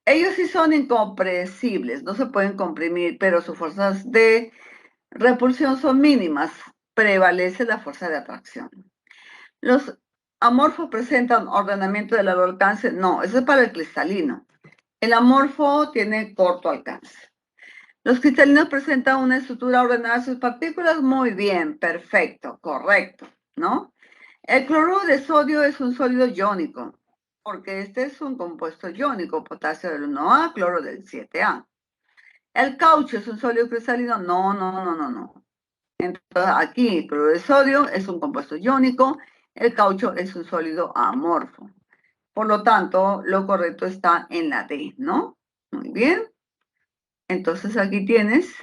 Ellos sí son incompresibles, no se pueden comprimir, pero sus fuerzas de repulsión son mínimas. Prevalece la fuerza de atracción. ¿Los amorfos presentan ordenamiento de largo alcance? No, eso es para el cristalino. El amorfo tiene corto alcance. ¿Los cristalinos presentan una estructura ordenada de sus partículas? Muy bien, perfecto, correcto, ¿no? El cloruro de sodio es un sólido iónico, porque este es un compuesto iónico, potasio del 1A, cloro del 7A. ¿El caucho es un sólido cristalino? No, no, no, no, no. Entonces, aquí el cloruro de sodio es un compuesto iónico, el caucho es un sólido amorfo. Por lo tanto, lo correcto está en la D, ¿no? Muy bien. Entonces aquí tienes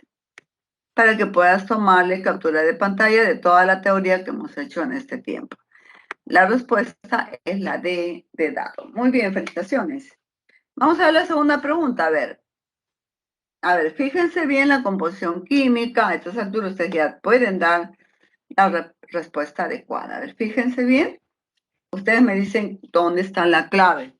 para que puedas tomarle captura de pantalla de toda la teoría que hemos hecho en este tiempo. La respuesta es la D de dado. Muy bien, felicitaciones. Vamos a ver la segunda pregunta. A ver, fíjense bien la composición química. A estas alturas ustedes ya pueden dar la respuesta adecuada. A ver, fíjense bien. Ustedes me dicen dónde está la clave.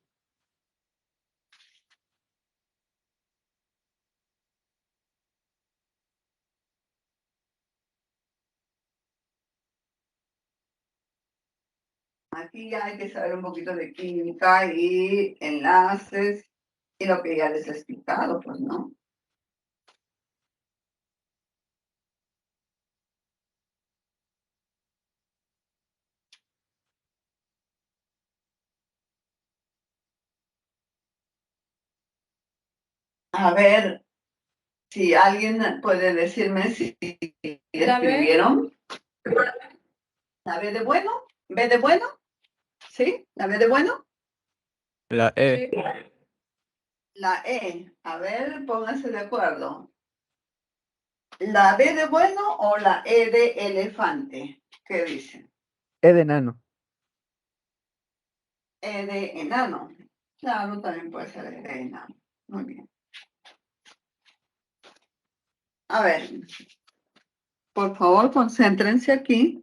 Aquí ya hay que saber un poquito de química y enlaces y lo que ya les he explicado, pues, ¿no? A ver si alguien puede decirme si escribieron. ¿La B de bueno? ¿B de bueno? ¿Sí? ¿La B de bueno? La E. Sí. La E. A ver, pónganse de acuerdo. ¿La B de bueno o la E de elefante? ¿Qué dicen? E de enano. E de enano. Claro, también puede ser E de enano. Muy bien. A ver. por favor, concéntrense aquí.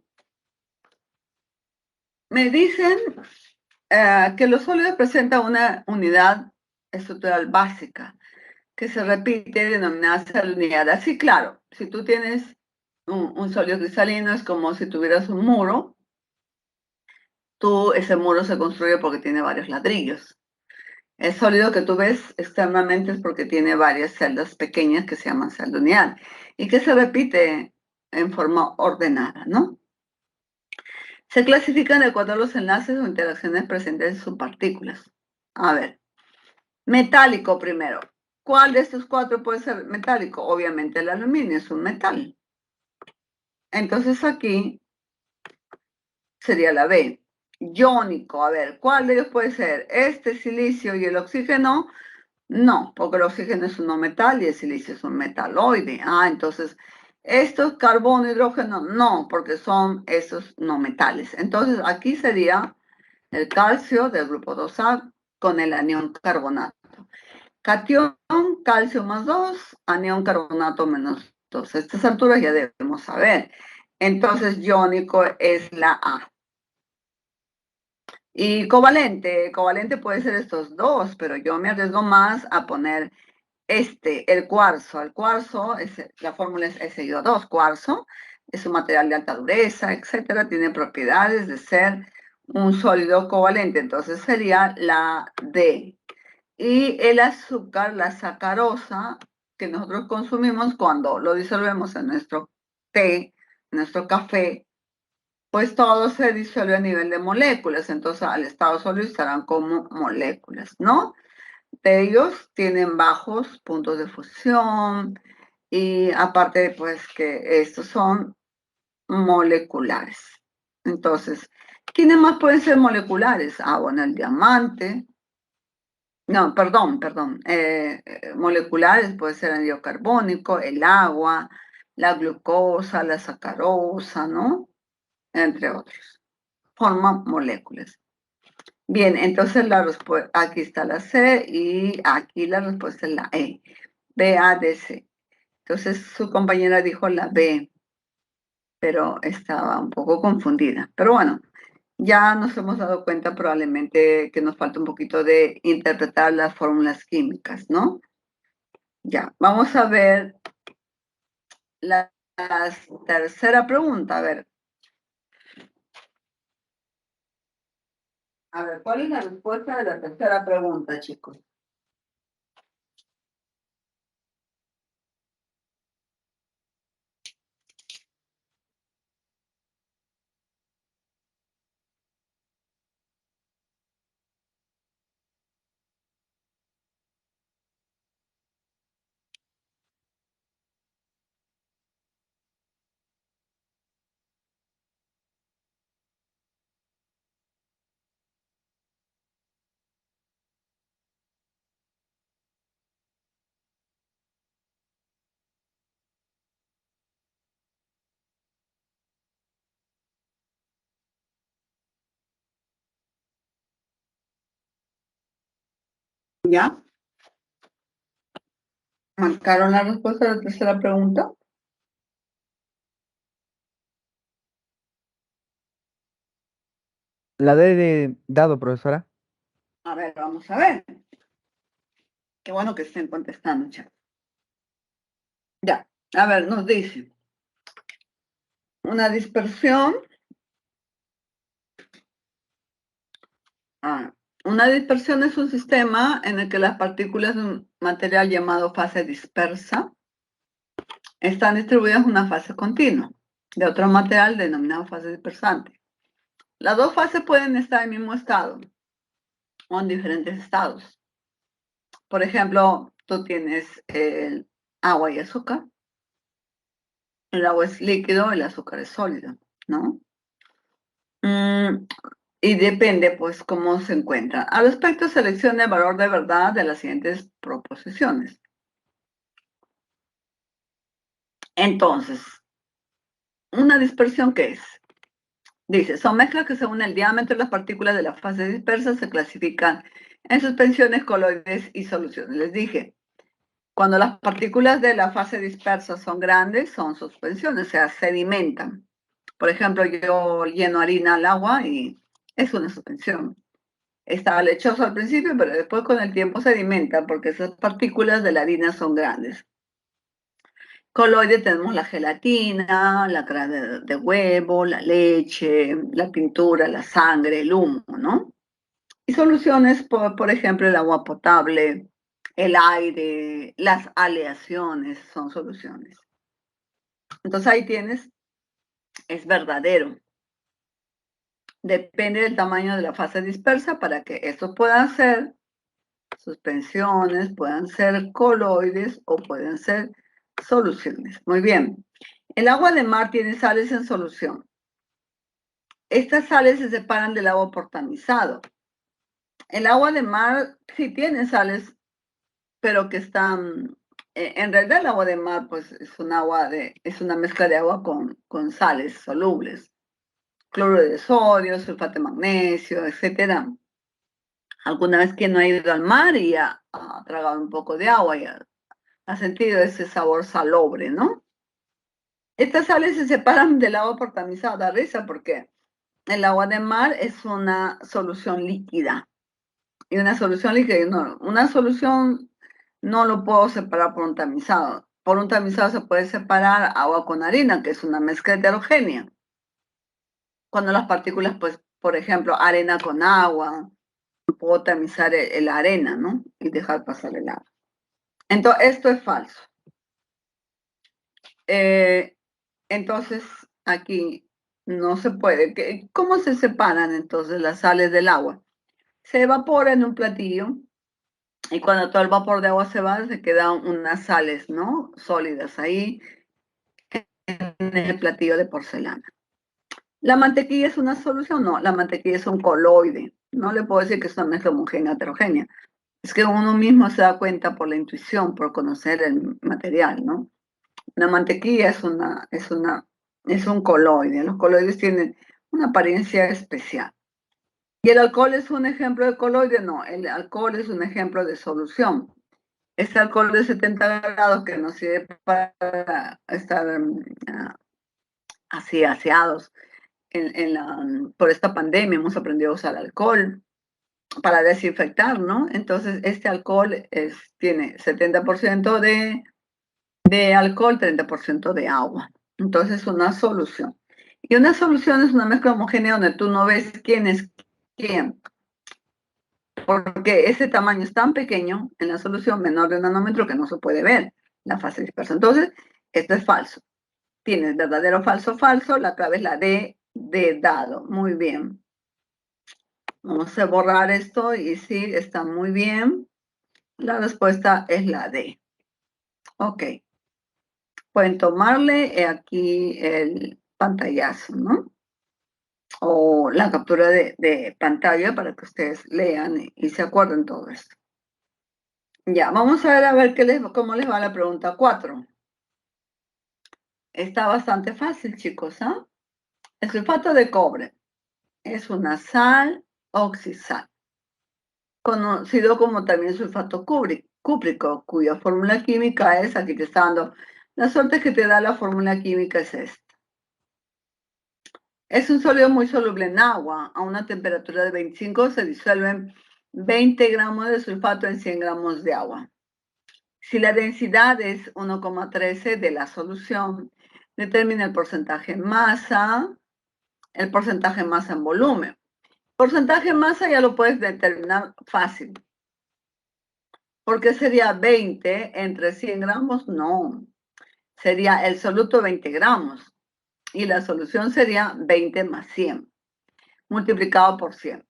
Me dicen que los sólidos presentan una unidad estructural básica que se repite denominada salinidad. Así, claro, si tú tienes un sólido cristalino, es como si tuvieras un muro. Ese muro se construye porque tiene varios ladrillos. El sólido que tú ves externamente es porque tiene varias celdas pequeñas que se llaman celda unidad y que se repite en forma ordenada, ¿no? Se clasifican de acuerdo a los enlaces o interacciones presentes en sus partículas. A ver, metálico primero. ¿Cuál de estos cuatro puede ser metálico? Obviamente el aluminio es un metal. Entonces aquí sería la B. Iónico, a ver, ¿cuál de ellos puede ser? ¿Este silicio y el oxígeno? No, porque el oxígeno es un no metal y el silicio es un metaloide. Entonces, estos carbono, hidrógeno, no, porque son esos no metales. Entonces, aquí sería el calcio del grupo 2A con el anión carbonato. Catión, calcio más 2, anión carbonato menos 2. A estas alturas ya debemos saber. Entonces, iónico es la A. Y covalente puede ser estos dos, pero yo me arriesgo más a poner el cuarzo. El cuarzo, la fórmula es SiO2, cuarzo, es un material de alta dureza, etcétera, tiene propiedades de ser un sólido covalente, entonces sería la D. Y el azúcar, la sacarosa, que nosotros consumimos cuando lo disolvemos en nuestro té, en nuestro café, pues todo se disuelve a nivel de moléculas, entonces al estado sólido estarán como moléculas, ¿no? De ellos tienen bajos puntos de fusión y aparte pues que estos son moleculares. Entonces, ¿quiénes más pueden ser moleculares? Bueno, el diamante. No, perdón. Moleculares puede ser el diocarbónico, el agua, la glucosa, la sacarosa, ¿no? Entre otros. Forman moléculas. Bien, entonces aquí está la C y aquí la respuesta es la E. B, A, D, C. Entonces su compañera dijo la B, pero estaba un poco confundida. Pero bueno, ya nos hemos dado cuenta probablemente que nos falta un poquito de interpretar las fórmulas químicas, ¿no? Ya, vamos a ver la tercera pregunta. A ver, ¿cuál es la respuesta de la tercera pregunta, chicos? ¿Ya? ¿Marcaron la respuesta de la tercera pregunta? La D de dado, profesora. A ver, vamos a ver. Qué bueno que estén contestando, chat. Ya, a ver, nos dice. Una dispersión. Una dispersión es un sistema en el que las partículas de un material llamado fase dispersa están distribuidas en una fase continua de otro material denominado fase dispersante. Las dos fases pueden estar en el mismo estado o en diferentes estados. Por ejemplo, tú tienes el agua y azúcar. El agua es líquido, el azúcar es sólido, ¿no? Y depende, pues, cómo se encuentra. Al respecto, seleccione el valor de verdad de las siguientes proposiciones. Entonces, ¿una dispersión qué es? Dice, son mezclas que según el diámetro de las partículas de la fase dispersa se clasifican en suspensiones, coloides y soluciones. Les dije, Cuando las partículas de la fase dispersa son grandes, son suspensiones, o sea, sedimentan. Por ejemplo, yo lleno harina al agua y es una suspensión. Estaba lechoso al principio, pero después con el tiempo sedimenta porque esas partículas de la harina son grandes. Coloide tenemos la gelatina, la clara de huevo, la leche, la pintura, la sangre, el humo, ¿no? Y soluciones, por ejemplo, el agua potable, el aire, las aleaciones son soluciones. Entonces ahí tienes, es verdadero. Depende del tamaño de la fase dispersa para que estos puedan ser suspensiones, puedan ser coloides o pueden ser soluciones. Muy bien. El agua de mar tiene sales en solución. Estas sales se separan del agua por tamizado. El agua de mar sí tiene sales, pero que están, en realidad el agua de mar pues es una mezcla de agua con sales solubles, cloruro de sodio, sulfato de magnesio, etcétera. Alguna vez que no ha ido al mar y ha tragado un poco de agua y ha sentido ese sabor salobre, ¿no? Estas sales se separan del agua por tamizado, da risa porque el agua de mar es una solución líquida. Y una solución líquida, no, una solución no lo puedo separar por un tamizado. Por un tamizado se puede separar agua con harina, que es una mezcla heterogénea. Cuando las partículas, pues, por ejemplo, arena con agua, puedo tamizar la arena, ¿no? Y dejar pasar el agua. Entonces, esto es falso. Entonces, aquí no se puede. ¿Cómo se separan entonces las sales del agua? Se evapora en un platillo y cuando todo el vapor de agua se va, se quedan unas sales, ¿no? Sólidas ahí en el platillo de porcelana. ¿La mantequilla es una solución? No, la mantequilla es un coloide. No le puedo decir que es una mezcla homogénea, heterogénea. Es que uno mismo se da cuenta por la intuición, por conocer el material, ¿no? La mantequilla es un coloide. Los coloides tienen una apariencia especial. ¿Y el alcohol es un ejemplo de coloide? No, el alcohol es un ejemplo de solución. Este alcohol de 70 grados que nos sirve para estar así aseados por esta pandemia, hemos aprendido a usar alcohol para desinfectar, ¿no? Entonces, este alcohol tiene 70% de alcohol, 30% de agua. Entonces, es una solución. Y una solución es una mezcla homogénea donde tú no ves quién es quién. Porque ese tamaño es tan pequeño en la solución menor de un nanómetro que no se puede ver la fase dispersa. Entonces, esto es falso. Tienes verdadero, falso, falso. La clave es la D de dado. Muy bien. Vamos a borrar esto y sí, está muy bien. La respuesta es la D. Ok. Pueden tomarle aquí el pantallazo, ¿no? O la captura de pantalla para que ustedes lean y se acuerden todo esto. Ya, vamos a ver cómo les va la pregunta 4. Está bastante fácil, chicos, ¿ah? El sulfato de cobre es una sal oxisal, conocido como también sulfato cúprico, cuya fórmula química es, aquí te está dando, la suerte que te da la fórmula química es esta. Es un sólido muy soluble en agua. A una temperatura de 25 se disuelven 20 gramos de sulfato en 100 gramos de agua. Si la densidad es 1,13 de la solución, determina el porcentaje masa en volumen. Porcentaje masa ya lo puedes determinar fácil. ¿Por qué sería 20 entre 100 gramos? No. Sería el soluto 20 gramos. Y la solución sería 20 más 100, multiplicado por 100.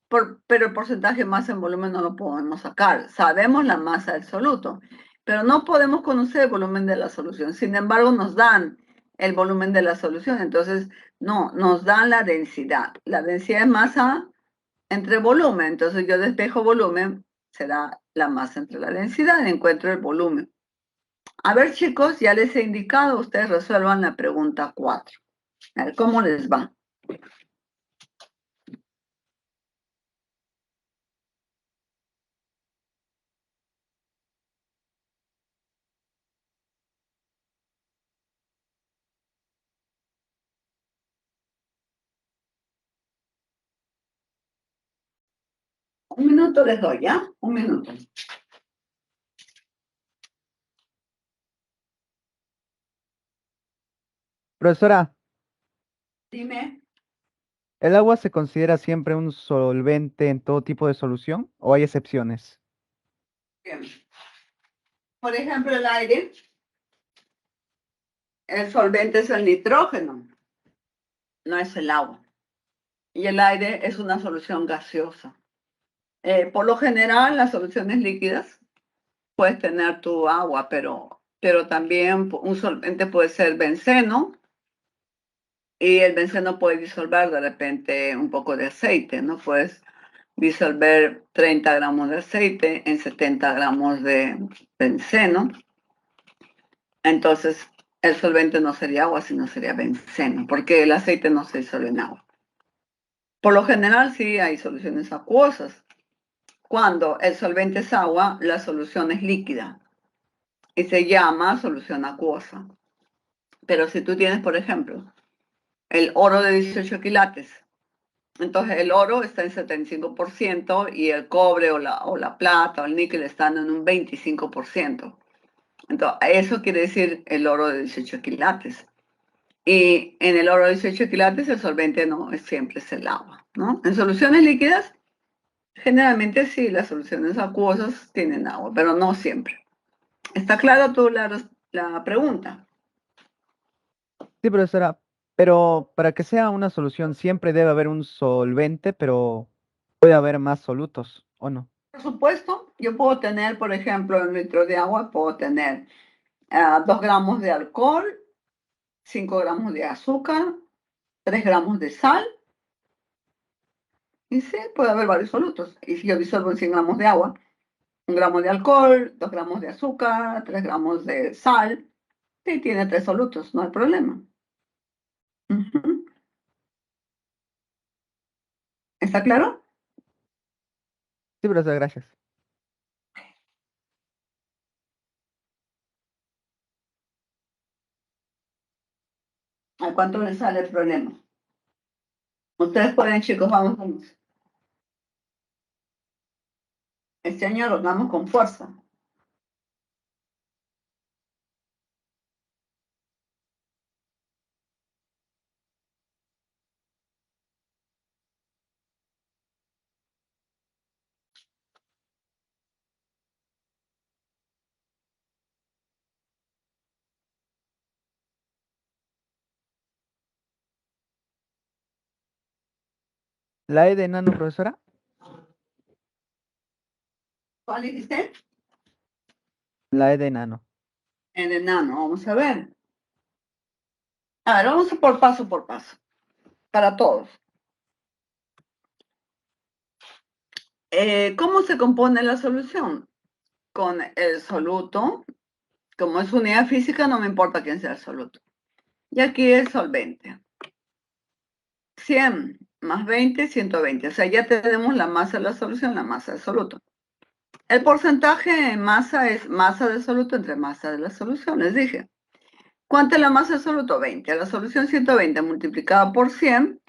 Pero el porcentaje masa en volumen no lo podemos sacar. Sabemos la masa del soluto, pero no podemos conocer el volumen de la solución. Sin embargo, nos dan el volumen de la solución. Entonces, no, nos dan la densidad. La densidad es masa entre volumen. Entonces, yo despejo volumen, será la masa entre la densidad, encuentro el volumen. A ver, chicos, ya les he indicado, ustedes resuelvan la pregunta 4. A ver, ¿cómo les va? minuto les doy, ¿ya? Un minuto. Profesora, Dime. ¿el agua se considera siempre un solvente en todo tipo de solución o hay excepciones? Bien. Por ejemplo, el aire, el solvente es el nitrógeno, no es el agua. Y el aire es una solución gaseosa. Por lo general, las soluciones líquidas puedes tener tu agua, pero también un solvente puede ser benceno y el benceno puede disolver de repente un poco de aceite, ¿no? Puedes disolver 30 gramos de aceite en 70 gramos de benceno. Entonces, el solvente no sería agua, sino sería benceno, porque el aceite no se disuelve en agua. Por lo general, sí hay soluciones acuosas. Cuando el solvente es agua, la solución es líquida y se llama solución acuosa. Pero si tú tienes, por ejemplo, el oro de 18 quilates, entonces el oro está en 75% y el cobre o la plata o el níquel están en un 25%. Entonces, eso quiere decir el oro de 18 quilates. Y en el oro de 18 quilates el solvente no es siempre es el agua, ¿no? En soluciones líquidas, generalmente sí, las soluciones acuosas tienen agua, pero no siempre. ¿Está clara tú la pregunta? Sí, profesora, pero para que sea una solución siempre debe haber un solvente, pero puede haber más solutos, ¿o no? Por supuesto, yo puedo tener, por ejemplo, en un litro de agua, puedo tener 2 gramos de alcohol, 5 gramos de azúcar, 3 gramos de sal, y sí, puede haber varios solutos. Y si yo disuelvo en 100 gramos de agua, 1 gramo de alcohol, 2 gramos de azúcar, 3 gramos de sal, sí, tiene 3 solutos, no hay problema. Ujú. ¿Está claro? Sí, profesora, gracias. ¿A cuánto les sale el problema? Ustedes pueden, chicos, vamos. Este año los damos con fuerza. ¿La E de enano, profesora? ¿Cuál dijiste? La E de enano. El enano, vamos a ver. A ver, vamos por paso, para todos. ¿Cómo se compone la solución? Con el soluto, como es unidad física, no me importa quién sea el soluto. Y aquí es solvente. 100 más 20, 120. O sea, ya tenemos la masa de la solución, la masa del soluto. El porcentaje en masa es masa del soluto entre masa de la solución, les dije. ¿Cuánto es la masa del soluto? 20. La solución 120 multiplicada por 100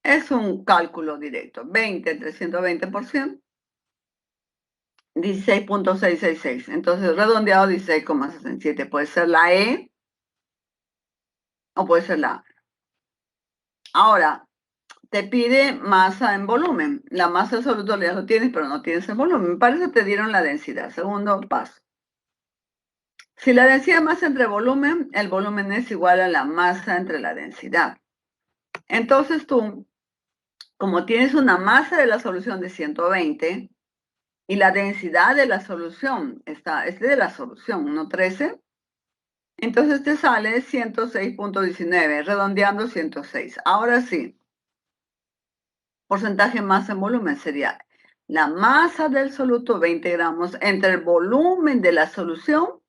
es un cálculo directo. 20 entre 120 por 100, 16.666. Entonces, redondeado, 16,67. Puede ser la E o puede ser la A. Ahora, te pide masa en volumen. La masa absoluta ya lo tienes, pero no tienes el volumen. Para eso te dieron la densidad. Segundo paso. Si la densidad es masa entre volumen, el volumen es igual a la masa entre la densidad. Entonces tú, como tienes una masa de la solución de 120 y la densidad de la solución es de la solución, 1,13, entonces te sale 106.19, redondeando 106. Ahora sí, porcentaje masa en volumen sería la masa del soluto, 20 gramos, entre el volumen de la solución,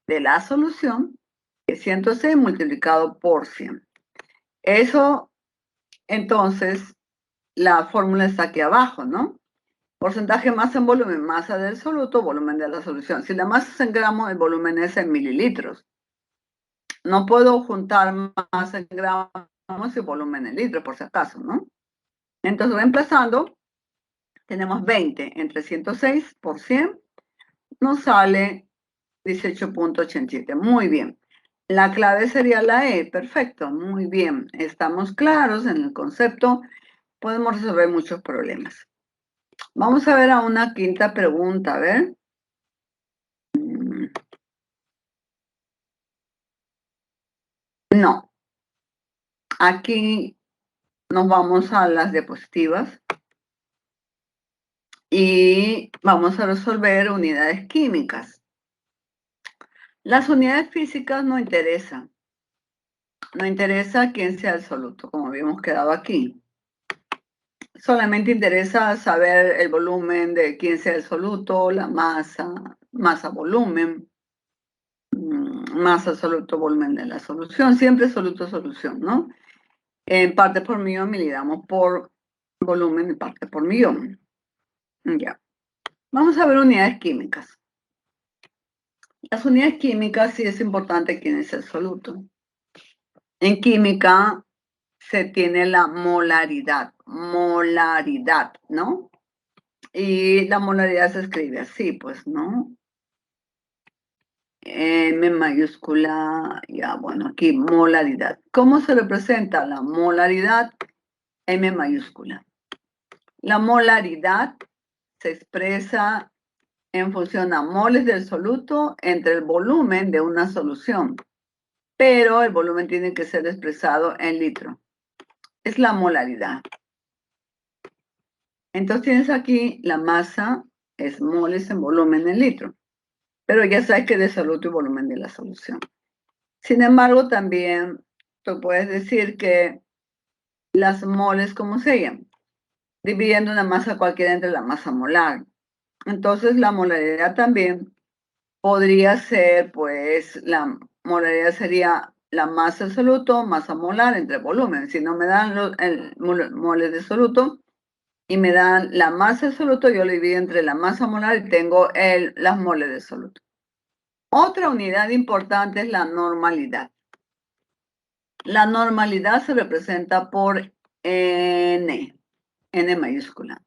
que es 106 multiplicado por 100. Eso, entonces, la fórmula está aquí abajo, ¿no? Porcentaje masa en volumen, masa del soluto, volumen de la solución. Si la masa es en gramos, el volumen es en mililitros. No puedo juntar masa en gramos y volumen en litros, por si acaso, ¿no? Entonces, reemplazando, tenemos 20 entre 106 por 100, nos sale 18.87. Muy bien. La clave sería la E. Perfecto, muy bien. Estamos claros en el concepto. Podemos resolver muchos problemas. Vamos a ver a una quinta pregunta, a ver. No. Aquí nos vamos a las diapositivas y vamos a resolver unidades químicas. Las unidades físicas no interesan. No interesa quién sea el soluto, como habíamos quedado aquí. Solamente interesa saber el volumen de quién sea el soluto, la masa, masa-volumen, masa, soluto, volumen de la solución. Siempre soluto-solución, ¿no? En partes por millón milidamos por volumen en partes por millón. Ya. Vamos a ver unidades químicas. Las unidades químicas sí es importante quién es el soluto. En química se tiene la molaridad, ¿no? Y la molaridad se escribe así, pues, ¿no? M mayúscula, ya, bueno, aquí molaridad. ¿Cómo se representa la molaridad? M mayúscula. La molaridad se expresa en función a moles del soluto entre el volumen de una solución, pero el volumen tiene que ser expresado en litro. Es la molaridad. Entonces tienes aquí la masa, es moles en volumen en litro, pero ya sabes que es de soluto y volumen de la solución. Sin embargo, también tú puedes decir que las moles, ¿cómo se llaman? Dividiendo una masa cualquiera entre la masa molar. Entonces la molaridad también podría ser, pues, la molaridad sería la masa del soluto, masa molar entre volumen. Si no me dan los moles de soluto y me dan la masa del soluto, yo lo divido entre la masa molar y tengo las moles de soluto. Otra unidad importante es la normalidad. La normalidad se representa por N mayúscula.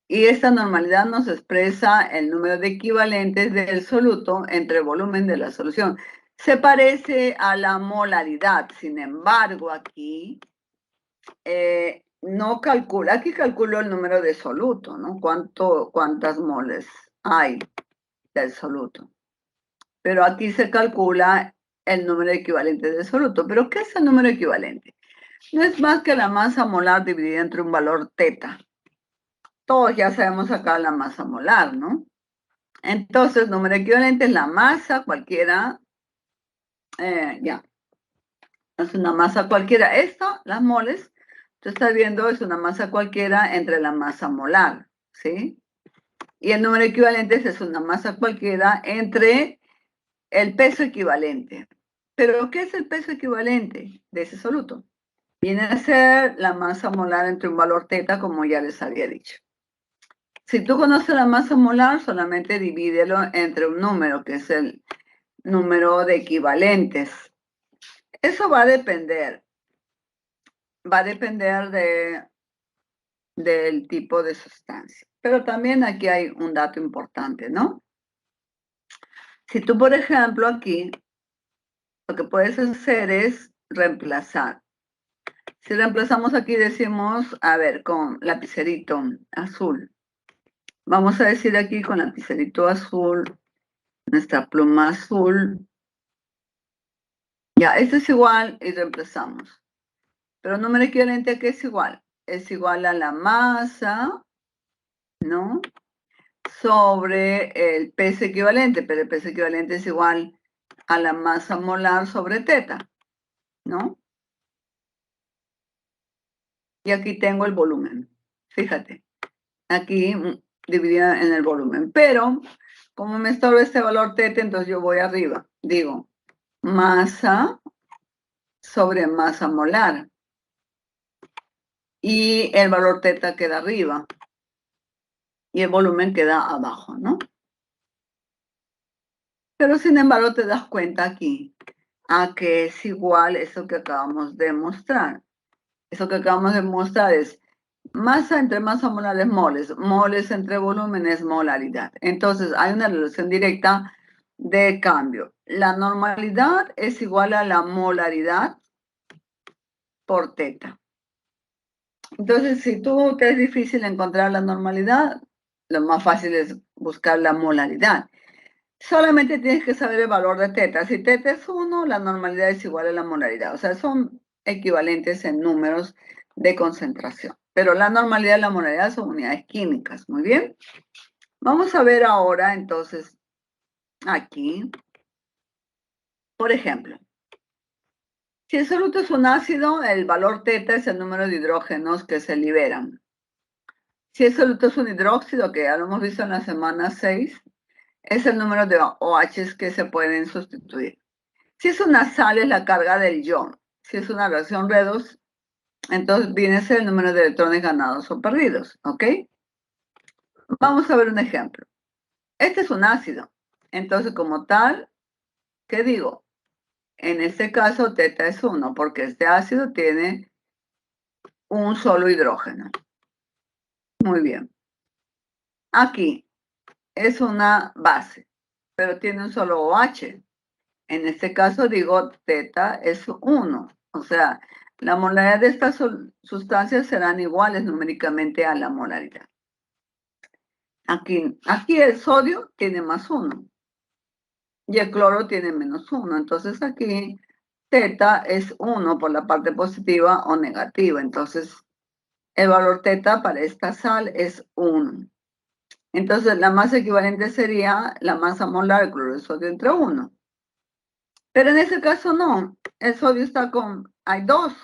Y esta normalidad nos expresa el número de equivalentes del soluto entre el volumen de la solución. Se parece a la molaridad, sin embargo, aquí no calcula, aquí calculo el número de soluto, ¿no? ¿Cuántas moles hay del soluto? Pero aquí se calcula el número equivalente del soluto. ¿Pero qué es el número equivalente? No es más que la masa molar dividida entre un valor teta. Todos ya sabemos acá la masa molar, ¿no? Entonces, número equivalente es la masa cualquiera, ya, es una masa cualquiera. Esto, las moles, tú estás viendo, es una masa cualquiera entre la masa molar, ¿sí? Y el número equivalente es una masa cualquiera entre el peso equivalente. ¿Pero qué es el peso equivalente de ese soluto? Viene a ser la masa molar entre un valor teta, como ya les había dicho. Si tú conoces la masa molar, solamente divídelo entre un número, que es el número de equivalentes. Eso va a depender del tipo de sustancia. Pero también aquí hay un dato importante, ¿no? Si tú, por ejemplo, aquí, lo que puedes hacer es reemplazar. Si reemplazamos aquí, decimos, a ver, con lapicerito azul. Vamos a decir aquí con lapicerito azul, nuestra pluma azul. Ya, esto es igual y reemplazamos. Pero número equivalente a qué es igual. Es igual a la masa, ¿no? Sobre el peso equivalente, pero el peso equivalente es igual a la masa molar sobre teta, ¿no? Y aquí tengo el volumen. Fíjate, aquí dividido en el volumen. Pero, como me estorba este valor teta, entonces yo voy arriba. Digo, masa sobre masa molar. Y el valor teta queda arriba. Y el volumen queda abajo, ¿no? Pero sin embargo te das cuenta aquí a que es igual eso que acabamos de mostrar. Eso que acabamos de mostrar es Masa entre masa molar es moles. Moles entre volumen es molaridad. Entonces, hay una relación directa de cambio. La normalidad es igual a la molaridad por teta. Entonces, si tú te es difícil encontrar la normalidad, lo más fácil es buscar la molaridad. Solamente tienes que saber el valor de teta. Si teta es 1, la normalidad es igual a la molaridad. O sea, son equivalentes en números de concentración. Pero la normalidad y la molaridad son unidades químicas. Muy bien. Vamos a ver ahora, entonces, aquí. Por ejemplo, si el soluto es un ácido, el valor teta es el número de hidrógenos que se liberan. Si el soluto es un hidróxido, que ya lo hemos visto en la semana 6, es el número de OHs que se pueden sustituir. Si es una sal, es la carga del ion. Si es una reacción redox, entonces viene a ser el número de electrones ganados o perdidos, ¿ok? Vamos a ver un ejemplo. Este es un ácido. Entonces, como tal, ¿qué digo? En este caso, teta es 1, porque este ácido tiene un solo hidrógeno. Muy bien. Aquí es una base, pero tiene un solo OH. En este caso digo teta es 1. O sea, la molaridad de estas sustancias serán iguales numéricamente a la molaridad. Aquí el sodio tiene más 1 y el cloro tiene menos 1. Entonces aquí teta es 1 por la parte positiva o negativa. Entonces el valor teta para esta sal es 1. Entonces la masa equivalente sería la masa molar del cloruro de sodio entre 1. Pero en ese caso no. El sodio está hay 2.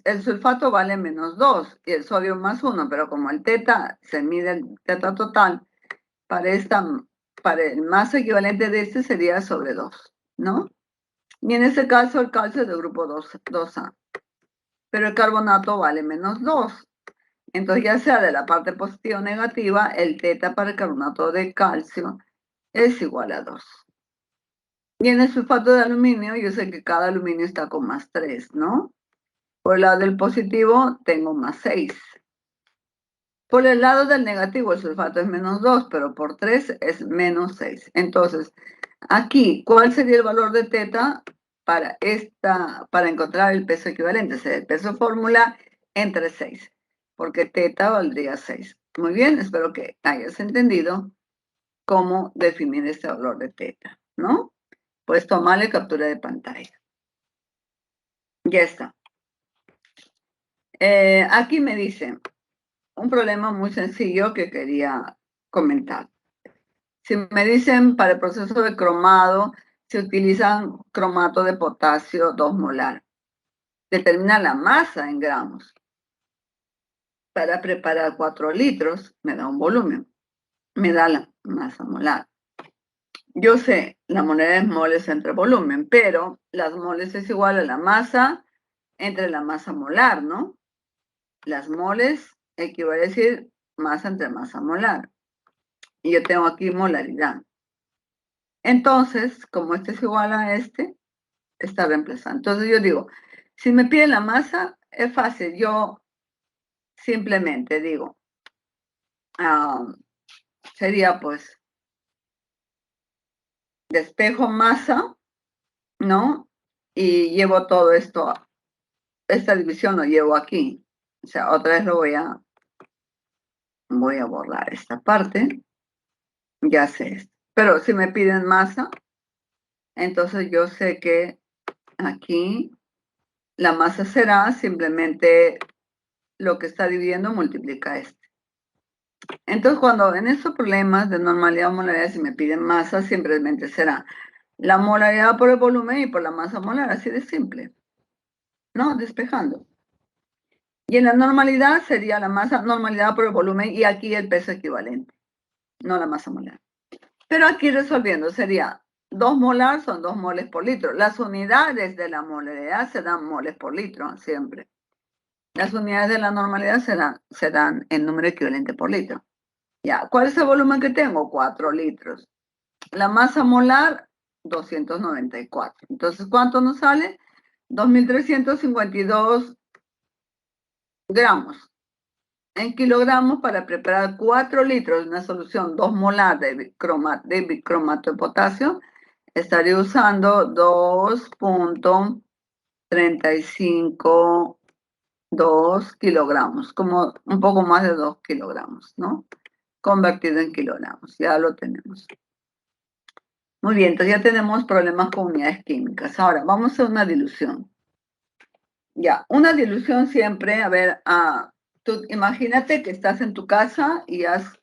El sulfato vale menos 2 y el sodio más 1, pero como el teta se mide el teta total, para el masa equivalente de este sería sobre 2, ¿no? Y en este caso el calcio es del grupo 2A. Pero el carbonato vale menos 2. Entonces ya sea de la parte positiva o negativa, el teta para el carbonato de calcio es igual a 2. Y en el sulfato de aluminio, yo sé que cada aluminio está con más 3, ¿no? Por el lado del positivo tengo más 6. Por el lado del negativo, el sulfato es menos 2, pero por 3 es menos 6. Entonces, aquí, ¿cuál sería el valor de teta para encontrar el peso equivalente? O sea, el peso fórmula entre 6, porque teta valdría 6. Muy bien, espero que hayas entendido cómo definir este valor de teta, ¿no? Puedes tomarle captura de pantalla. Ya está. Aquí me dice un problema muy sencillo que quería comentar. Si me dicen para el proceso de cromado se utilizan cromato de potasio 2 molar. Determina la masa en gramos. Para preparar 4 litros me da un volumen. Me da la masa molar. Yo sé, la moneda es moles entre volumen, pero las moles es igual a la masa entre la masa molar, ¿no? Las moles equivale a decir masa entre masa molar. Y yo tengo aquí molaridad. Entonces, como este es igual a este, está reemplazando. Entonces yo digo, si me piden la masa, es fácil. Yo simplemente digo, sería pues, despejo masa, ¿no? Y llevo todo esto, esta división lo llevo aquí. O sea, otra vez voy a borrar esta parte. Ya sé esto. Pero si me piden masa, entonces yo sé que aquí la masa será simplemente lo que está dividiendo multiplica este. Entonces, cuando en estos problemas de normalidad o molaridad, si me piden masa, simplemente será la molaridad por el volumen y por la masa molar, así de simple, ¿no? Despejando. Y en la normalidad sería la masa normalidad por el volumen y aquí el peso equivalente, no la masa molar. Pero aquí resolviendo sería 2 molar son 2 moles por litro. Las unidades de la molaridad se dan moles por litro siempre. Las unidades de la normalidad se dan en número equivalente por litro. Ya, ¿cuál es el volumen que tengo? 4 litros. La masa molar, 294. Entonces, ¿cuánto nos sale? 2.352 gramos. en kilogramos para preparar 4 litros de una solución 2 molar de bicromato de potasio, estaría usando 2.352 kilogramos, como un poco más de 2 kilogramos, ¿no? Convertido en kilogramos, ya lo tenemos. Muy bien, entonces ya tenemos problemas con unidades químicas. Ahora, vamos a hacer una dilución. Ya, una dilución siempre, a ver, tú imagínate que estás en tu casa y te has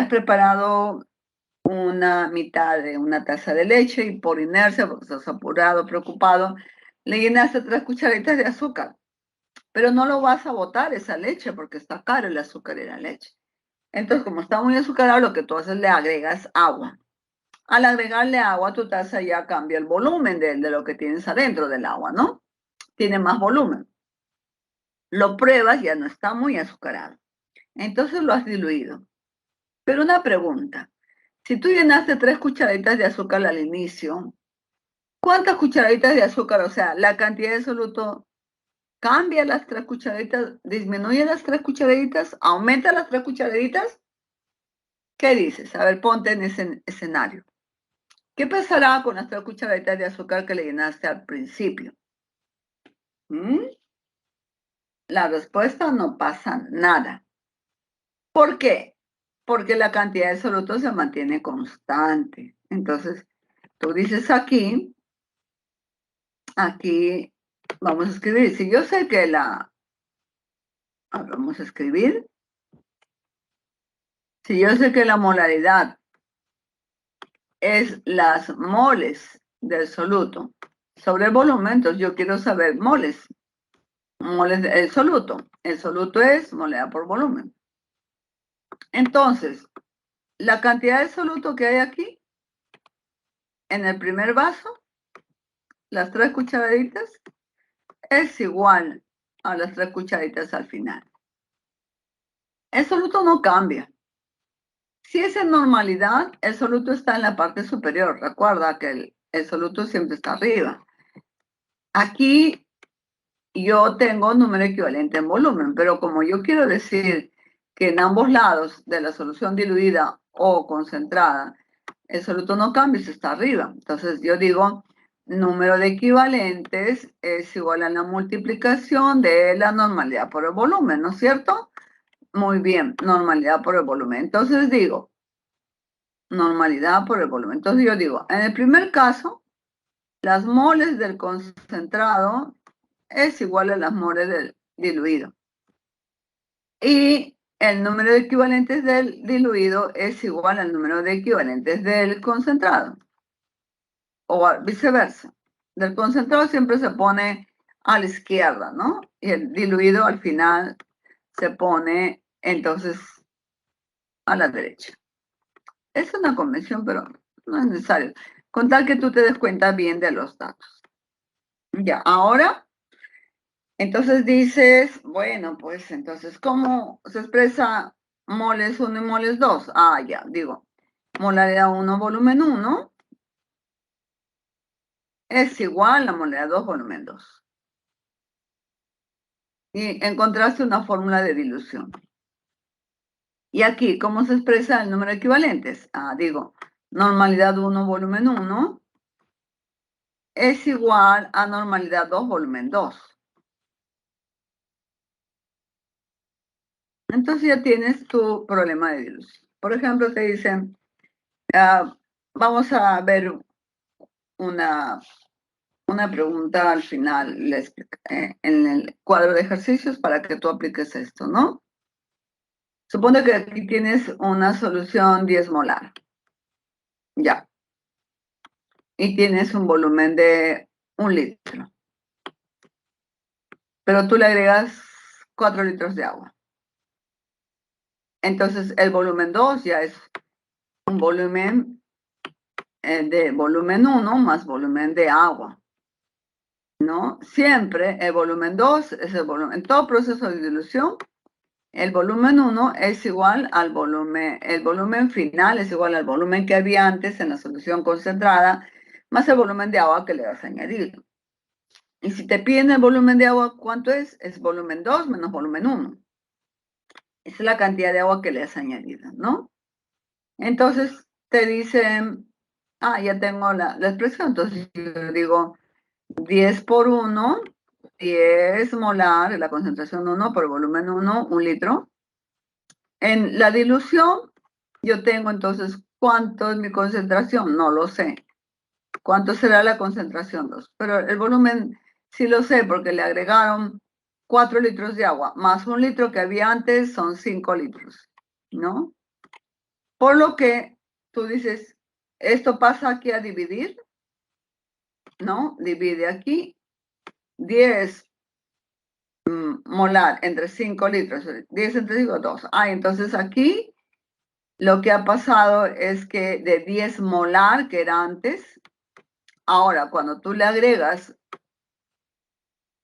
preparado una mitad de una taza de leche y por inercia, porque estás apurado, preocupado, le llenaste 3 cucharaditas de azúcar. Pero no lo vas a botar esa leche porque está caro el azúcar y la leche. Entonces, como está muy azucarado, lo que tú haces le agregas agua. Al agregarle agua a tu taza ya cambia el volumen de lo que tienes adentro del agua, ¿no? Tiene más volumen. Lo pruebas, ya no está muy azucarado. Entonces lo has diluido. Pero una pregunta. Si tú llenaste 3 cucharaditas de azúcar al inicio, ¿cuántas cucharaditas de azúcar? O sea, la cantidad de soluto cambia las 3 cucharaditas, disminuye las 3 cucharaditas, aumenta las 3 cucharaditas. ¿Qué dices? A ver, ponte en ese escenario. ¿Qué pasará con las 3 cucharaditas de azúcar que le llenaste al principio? La respuesta no pasa nada. ¿Por qué? Porque la cantidad de soluto se mantiene constante. Entonces, tú dices aquí vamos a escribir. Si yo sé que vamos a escribir. Si yo sé que la molaridad es las moles del soluto sobre el volumen, entonces yo quiero saber moles del soluto. El soluto es moleada por volumen. Entonces, la cantidad de soluto que hay aquí, en el primer vaso, las 3 cucharaditas, es igual a las 3 cucharaditas al final. El soluto no cambia. Si es en normalidad, el soluto está en la parte superior. Recuerda que el soluto siempre está arriba. Aquí yo tengo número equivalente en volumen, pero como yo quiero decir que en ambos lados de la solución diluida o concentrada, el soluto no cambia, está arriba. Entonces yo digo, número de equivalentes es igual a la multiplicación de la normalidad por el volumen, ¿no es cierto? Muy bien, normalidad por el volumen. Entonces digo, normalidad por el volumen. Entonces yo digo, en el primer caso, las moles del concentrado es igual a las moles del diluido. Y el número de equivalentes del diluido es igual al número de equivalentes del concentrado. O viceversa. Del concentrado siempre se pone a la izquierda, ¿no? Y el diluido al final se pone entonces a la derecha. Es una convención, pero no es necesario. Con tal que tú te des cuenta bien de los datos. Ya, ahora, entonces dices, bueno, pues entonces, ¿cómo se expresa moles 1 y moles 2? Ya, digo, molaridad 1, volumen 1 es igual a molaridad 2, volumen 2. Y encontraste una fórmula de dilución. Y aquí, ¿cómo se expresa el número de equivalentes? Digo, normalidad 1, volumen 1 es igual a normalidad 2, volumen 2. Entonces ya tienes tu problema de dilución. Por ejemplo, te dicen, vamos a ver una pregunta al final en el cuadro de ejercicios para que tú apliques esto, ¿no? Supone que aquí tienes una solución 10 molar. Ya. Y tienes un volumen de 1 litro. Pero tú le agregas 4 litros de agua. Entonces el volumen 2 ya es un volumen de volumen 1 más volumen de agua, ¿no? Siempre el volumen 2 es el volumen. En todo proceso de dilución, el volumen 1 es igual al volumen, el volumen final es igual al volumen que había antes en la solución concentrada, más el volumen de agua que le vas a añadir. Y si te piden el volumen de agua, ¿cuánto es? Es volumen 2 menos volumen 1. Esa es la cantidad de agua que le has añadido, ¿no? Entonces te dicen, ya tengo la expresión, entonces yo digo 10 por 1, 10 molar, la concentración 1 por volumen 1, 1 litro. En la dilución, yo tengo entonces, ¿cuánto es mi concentración? No lo sé. ¿Cuánto será la concentración 2? Pero el volumen sí lo sé porque le agregaron 4 litros de agua, más 1 litro que había antes son 5 litros, ¿no? Por lo que tú dices, esto pasa aquí a dividir, ¿no? Divide aquí, 10 molar entre 5 litros, 10 entre 5, 2. Entonces aquí lo que ha pasado es que de 10 molar, que era antes, ahora cuando tú le agregas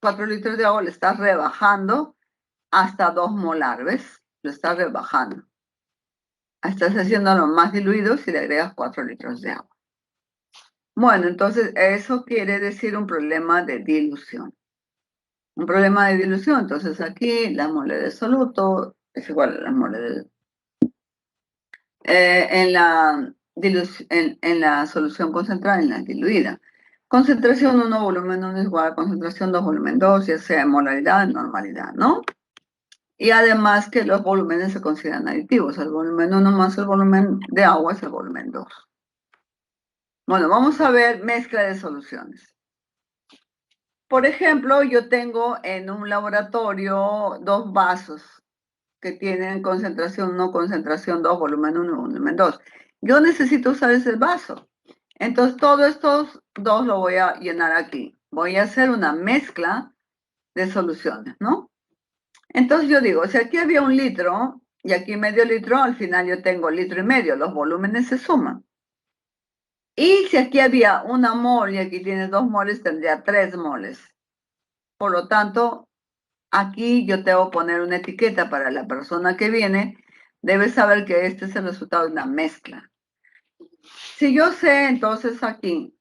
4 litros de agua, le estás rebajando hasta 2 molar, ¿ves? Lo estás rebajando. Estás haciéndolo más diluido si le agregas 4 litros de agua. Bueno, entonces eso quiere decir un problema de dilución. Un problema de dilución, entonces aquí la mole de soluto es igual a la mole de... en la solución concentrada, en la diluida. Concentración 1, volumen 1 es igual a concentración 2, volumen 2, ya sea en molaridad, en normalidad, ¿no? Y además que los volúmenes se consideran aditivos. El volumen 1 más el volumen de agua es el volumen 2. Bueno, vamos a ver mezcla de soluciones. Por ejemplo, yo tengo en un laboratorio 2 vasos que tienen concentración 1, concentración 2, volumen 1, volumen 2. Yo necesito usar ese vaso. Entonces, todos estos 2 lo voy a llenar aquí. Voy a hacer una mezcla de soluciones, ¿no? Entonces yo digo, si aquí había 1 litro y aquí medio litro, al final yo tengo 1,5 litros, los volúmenes se suman. Y si aquí había 1 mol y aquí tienes 2 moles, tendría 3 moles. Por lo tanto, aquí yo tengo que poner una etiqueta para la persona que viene. Debe saber que este es el resultado de una mezcla. Si yo sé entonces aquí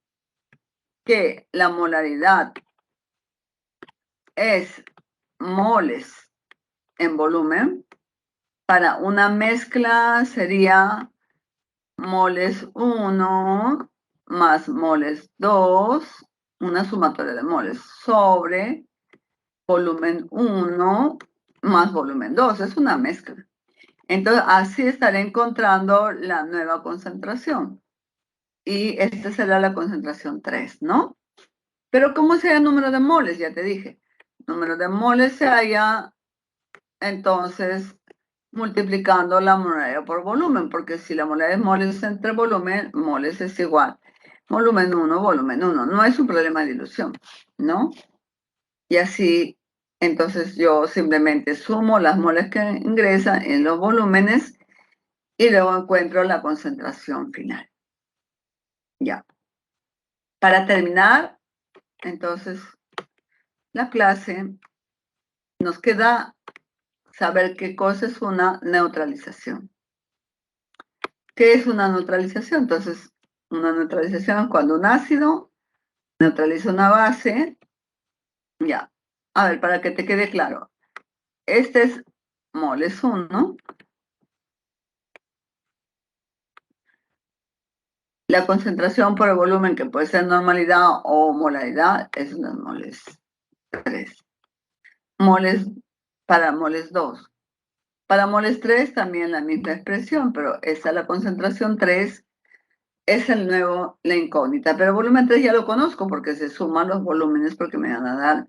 que la molaridad es moles en volumen, para una mezcla sería moles 1 más moles 2, una sumatoria de moles, sobre volumen 1 más volumen 2, es una mezcla. Entonces, así estaré encontrando la nueva concentración. Y esta será la concentración 3, ¿no? Pero ¿cómo se halla el número de moles? Ya te dije. El número de moles se halla, entonces, multiplicando la molaridad por volumen, porque si la molaridad es moles entre volumen, moles es igual. Volumen 1, volumen 1. No es un problema de dilución, ¿no? Y así, entonces yo simplemente sumo las moles que ingresan en los volúmenes y luego encuentro la concentración final. Ya. Para terminar, entonces, la clase, nos queda saber qué cosa es una neutralización. ¿Qué es una neutralización? Entonces, una neutralización es cuando un ácido neutraliza una base. Ya. A ver, para que te quede claro. Este es moles 1. La concentración por el volumen, que puede ser normalidad o molaridad, es unos moles 3. Moles para moles 2. Para moles 3 también la misma expresión, pero esa es la concentración 3, es el nuevo, la incógnita. Pero volumen 3 ya lo conozco porque se suman los volúmenes porque me van a dar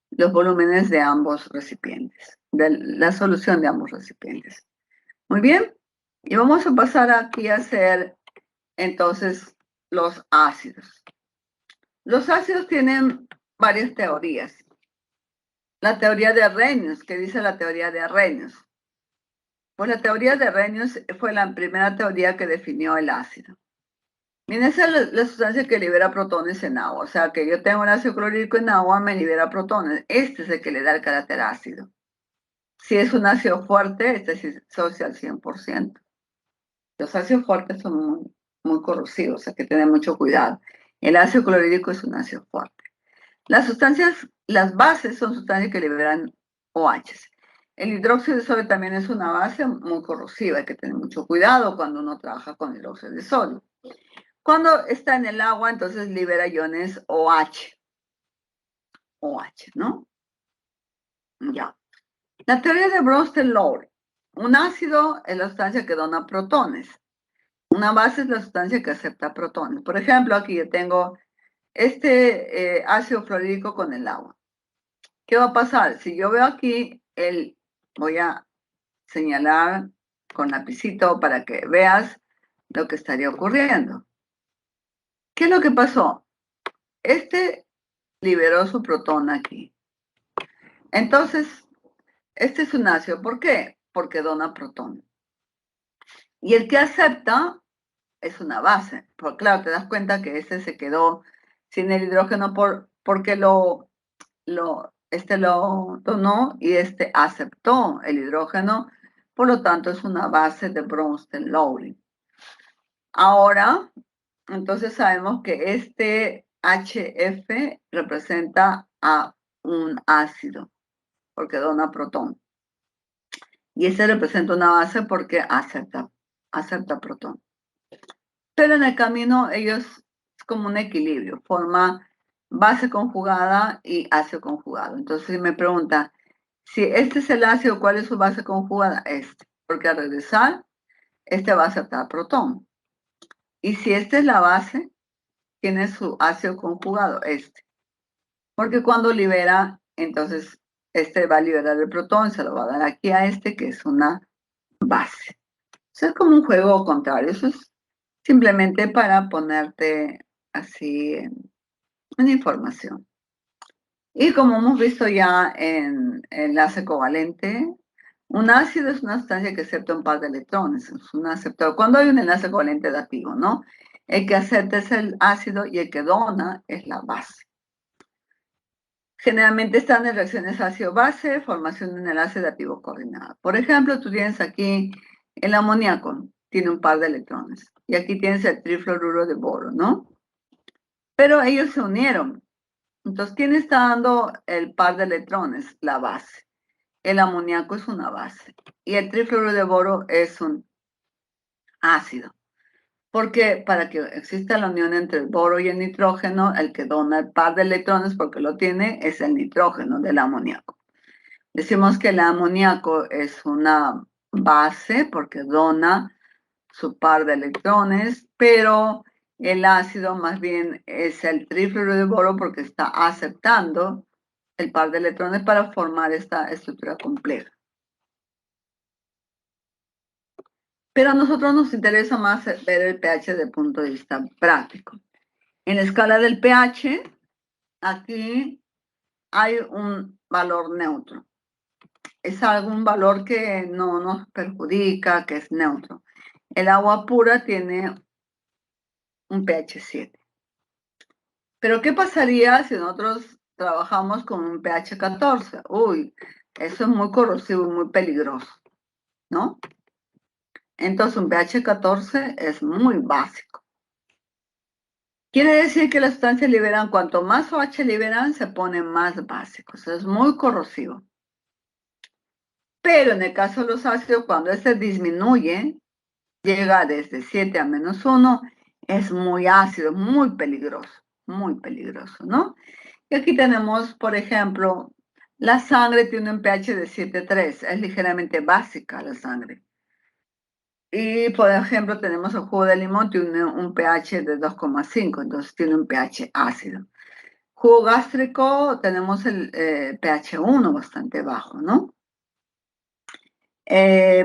los volúmenes de ambos recipientes, de la solución de ambos recipientes. Muy bien, y vamos a pasar aquí a hacer entonces los ácidos. Los ácidos tienen varias teorías. La teoría de Arrhenius, ¿qué dice la teoría de Arrhenius? Pues la teoría de Arrhenius fue la primera teoría que definió el ácido. Bien, esa es la sustancia que libera protones en agua. O sea, que yo tengo un ácido clorhídrico en agua, me libera protones. Este es el que le da el carácter ácido. Si es un ácido fuerte, este se disocia al 100%. Los ácidos fuertes son muy, muy corrosivos, o sea, que tener mucho cuidado. El ácido clorhídrico es un ácido fuerte. Las sustancias, las bases son sustancias que liberan OH. El hidróxido de sodio también es una base muy corrosiva, hay que tener mucho cuidado cuando uno trabaja con hidróxido de sodio. Cuando está en el agua, entonces libera iones OH, ¿no? Ya. La teoría de Bronsted-Lowry. Un ácido es la sustancia que dona protones. Una base es la sustancia que acepta protones. Por ejemplo, aquí yo tengo este ácido fluorhídrico con el agua. ¿Qué va a pasar? Si yo veo aquí, voy a señalar con lapicito para que veas lo que estaría ocurriendo. ¿Qué es lo que pasó? Este liberó su protón aquí. Entonces, este es un ácido. ¿Por qué? Porque dona protón. Y el que acepta es una base. Pero claro, te das cuenta que este se quedó sin el hidrógeno porque este lo donó y este aceptó el hidrógeno. Por lo tanto, es una base de Bronsted-Lowry. Ahora, entonces sabemos que este HF representa a un ácido, porque dona protón. Y este representa una base porque acepta protón. Pero en el camino ellos es como un equilibrio, forma base conjugada y ácido conjugado. Entonces si me pregunta, si este es el ácido, ¿cuál es su base conjugada? Este, porque al regresar, este va a aceptar protón. Y si esta es la base, tiene su ácido conjugado, este. Porque cuando libera, entonces este va a liberar el protón, se lo va a dar aquí a este, que es una base. Eso es como un juego contrario. Eso es simplemente para ponerte así en información. Y como hemos visto ya en enlace covalente, un ácido es una sustancia que acepta un par de electrones. Es un aceptor. Cuando hay un enlace covalente dativo, ¿no? El que acepta es el ácido y el que dona es la base. Generalmente están en reacciones ácido-base, formación de un enlace dativo coordinado. Por ejemplo, tú tienes aquí el amoníaco, tiene un par de electrones. Y aquí tienes el trifluoruro de boro, ¿no? Pero ellos se unieron. Entonces, ¿quién está dando el par de electrones? La base. El amoníaco es una base. Y el trifluoruro de boro es un ácido. Porque para que exista la unión entre el boro y el nitrógeno, el que dona el par de electrones, porque lo tiene, es el nitrógeno del amoníaco. Decimos que el amoníaco es una base porque dona su par de electrones, pero el ácido más bien es el trifluoruro de boro porque está aceptando el par de electrones para formar esta estructura compleja. Pero a nosotros nos interesa más ver el pH desde el punto de vista práctico. En la escala del pH, aquí hay un valor neutro. Es algún valor que no nos perjudica, que es neutro. El agua pura tiene un pH 7. Pero ¿qué pasaría si nosotros trabajamos con un pH 14? Uy, eso es muy corrosivo y muy peligroso, ¿no? Entonces un pH 14 es muy básico. Quiere decir que las sustancias liberan, cuanto más OH liberan, se ponen más básicos. Es muy corrosivo. Pero en el caso de los ácidos, cuando este disminuye, llega desde 7 a -1, es muy ácido, muy peligroso, ¿no? Y aquí tenemos, por ejemplo, la sangre tiene un pH de 7,3, es ligeramente básica la sangre. Y, por ejemplo, tenemos el jugo de limón, tiene un pH de 2,5, entonces tiene un pH ácido. Jugo gástrico, tenemos el pH 1 bastante bajo, ¿no?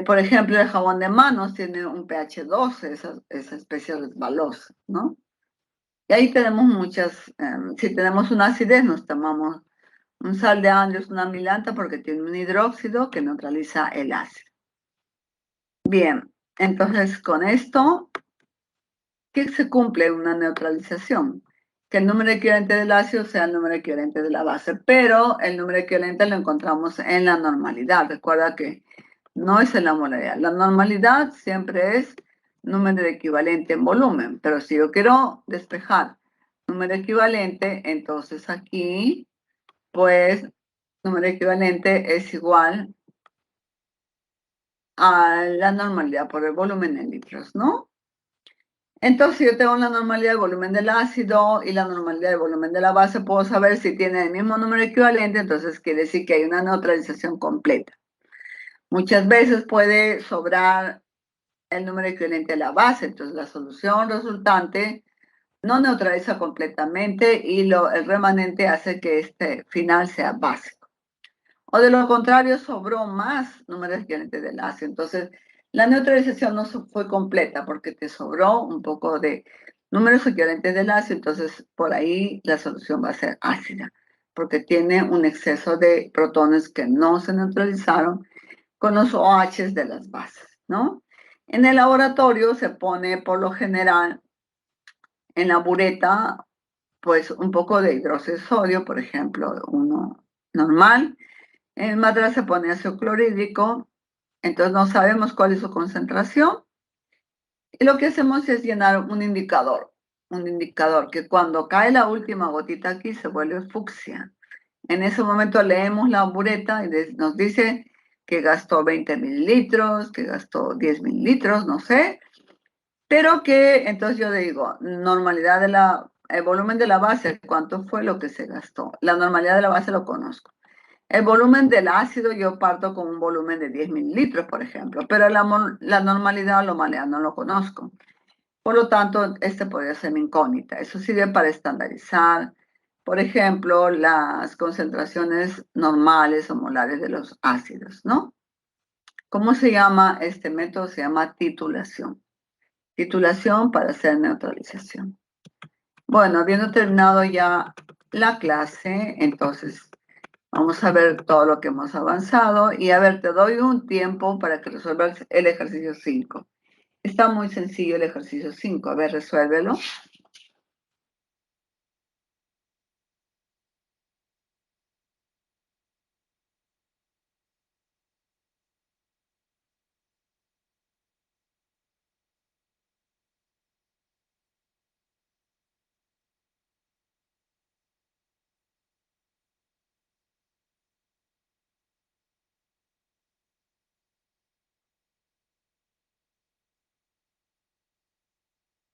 Por ejemplo, el jabón de manos tiene un pH 12, esa especie resbalosa, ¿no? Y ahí tenemos muchas, si tenemos una acidez, nos tomamos un sal de Andrews, una milanta, porque tiene un hidróxido que neutraliza el ácido. Bien, entonces con esto, ¿qué se cumple? Una neutralización. Que el número equivalente del ácido sea el número equivalente de la base, pero el número equivalente lo encontramos en la normalidad. Recuerda que no es en la molaridad. La normalidad siempre es número equivalente en volumen, pero si yo quiero despejar número equivalente, entonces aquí, pues, número equivalente es igual a la normalidad por el volumen en litros, ¿no? Entonces, yo tengo la normalidad del volumen del ácido y la normalidad del volumen de la base. Puedo saber si tiene el mismo número equivalente, entonces quiere decir que hay una neutralización completa. Muchas veces puede sobrar el número equivalente de la base, entonces la solución resultante no neutraliza completamente y el remanente hace que este final sea básico. O de lo contrario, sobró más números equivalentes del ácido. Entonces, la neutralización no fue completa porque te sobró un poco de números equivalentes del ácido, entonces por ahí la solución va a ser ácida, porque tiene un exceso de protones que no se neutralizaron con los OH de las bases, ¿no? En el laboratorio se pone por lo general en la bureta, pues un poco de hidróxido de sodio, por ejemplo, uno normal. En madera se pone ácido clorhídrico, entonces no sabemos cuál es su concentración. Y lo que hacemos es llenar un indicador que cuando cae la última gotita aquí se vuelve fucsia. En ese momento leemos la bureta y nos dice que gastó 20 mililitros, que gastó 10 mililitros, no sé, pero que entonces yo digo, normalidad el volumen de la base, ¿cuánto fue lo que se gastó? La normalidad de la base lo conozco. El volumen del ácido yo parto con un volumen de 10 mililitros, por ejemplo, pero la normalidad o lo malea no lo conozco. Por lo tanto, este podría ser mi incógnita. Eso sirve para estandarizar, por ejemplo, las concentraciones normales o molares de los ácidos, ¿no? ¿Cómo se llama este método? Se llama titulación. Titulación para hacer neutralización. Bueno, habiendo terminado ya la clase, entonces vamos a ver todo lo que hemos avanzado y a ver, te doy un tiempo para que resuelvas el ejercicio 5. Está muy sencillo el ejercicio 5. A ver, resuélvelo.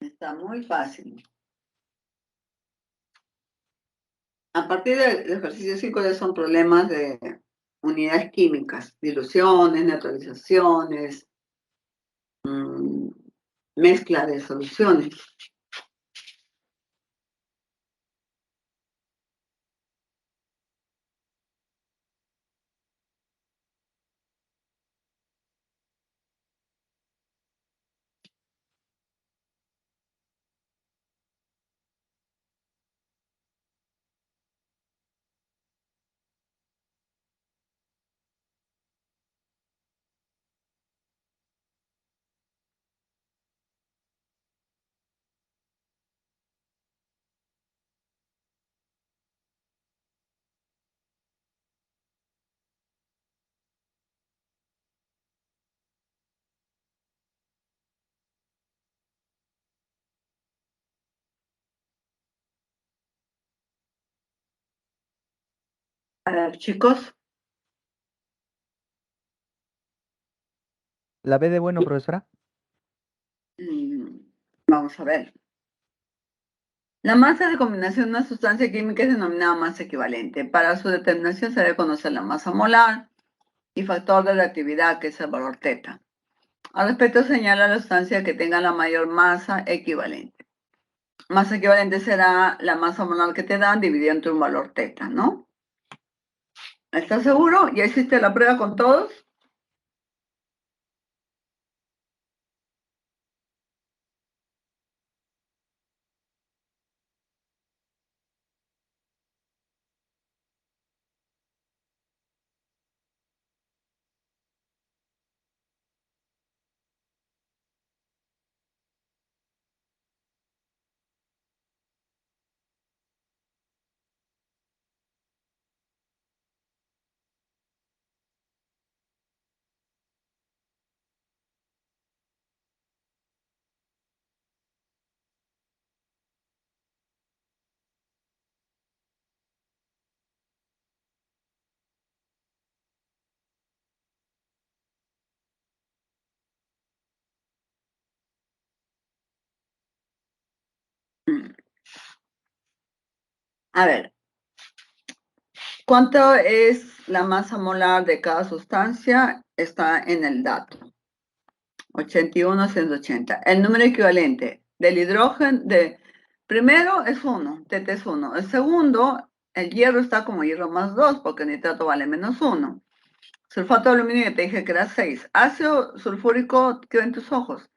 Está muy fácil. A partir del ejercicio 5 ya son problemas de unidades químicas, diluciones, neutralizaciones, mezcla de soluciones. A ver, chicos, ¿La B de bueno, profesora? vamos a ver. La masa de combinación de una sustancia química es denominada masa equivalente. Para su determinación se debe conocer la masa molar y factor de reactividad, que es el valor teta. Al respecto, señala la sustancia que tenga la mayor masa equivalente. Masa equivalente será la masa molar que te dan dividido entre un valor teta, ¿no? ¿Estás seguro? ¿Ya hiciste la prueba con todos? A ver, ¿cuánto es la masa molar de cada sustancia? Está en el dato. 81, 180. El número equivalente del hidrógeno, primero es 1, TT es 1. El segundo, el hierro está como hierro más 2, porque el nitrato vale menos 1. Sulfato de aluminio, ya te dije que era 6. Ácido sulfúrico, ¿qué ven tus ojos?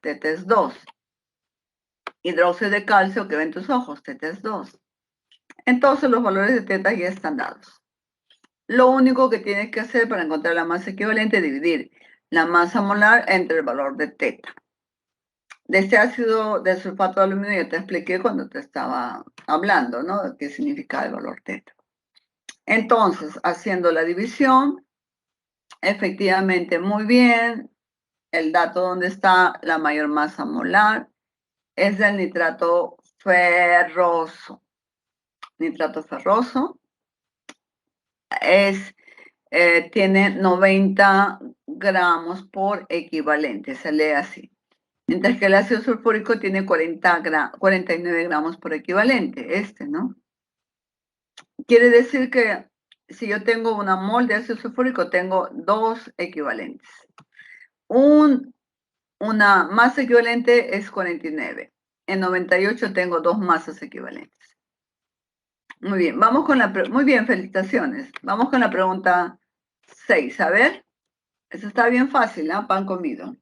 TT es 2. Hidróxido de calcio, ¿qué ven tus ojos? TT es 2. Entonces los valores de teta ya están dados. Lo único que tienes que hacer para encontrar la masa equivalente es dividir la masa molar entre el valor de teta. De este ácido de sulfato de aluminio ya te expliqué cuando te estaba hablando, ¿no? De qué significa el valor teta. Entonces, haciendo la división, efectivamente, muy bien, el dato donde está la mayor masa molar es del nitrato ferroso. Nitrato ferroso tiene 90 gramos por equivalente, se lee así. Mientras que el ácido sulfúrico tiene 49 gramos por equivalente, ¿no? Quiere decir que si yo tengo una mol de ácido sulfúrico, tengo 2 equivalentes. Una masa equivalente es 49. En 98 tengo 2 masas equivalentes. Muy bien, vamos con muy bien, felicitaciones. Vamos con la pregunta 6. A ver, eso está bien fácil, ¿no? Pan comido.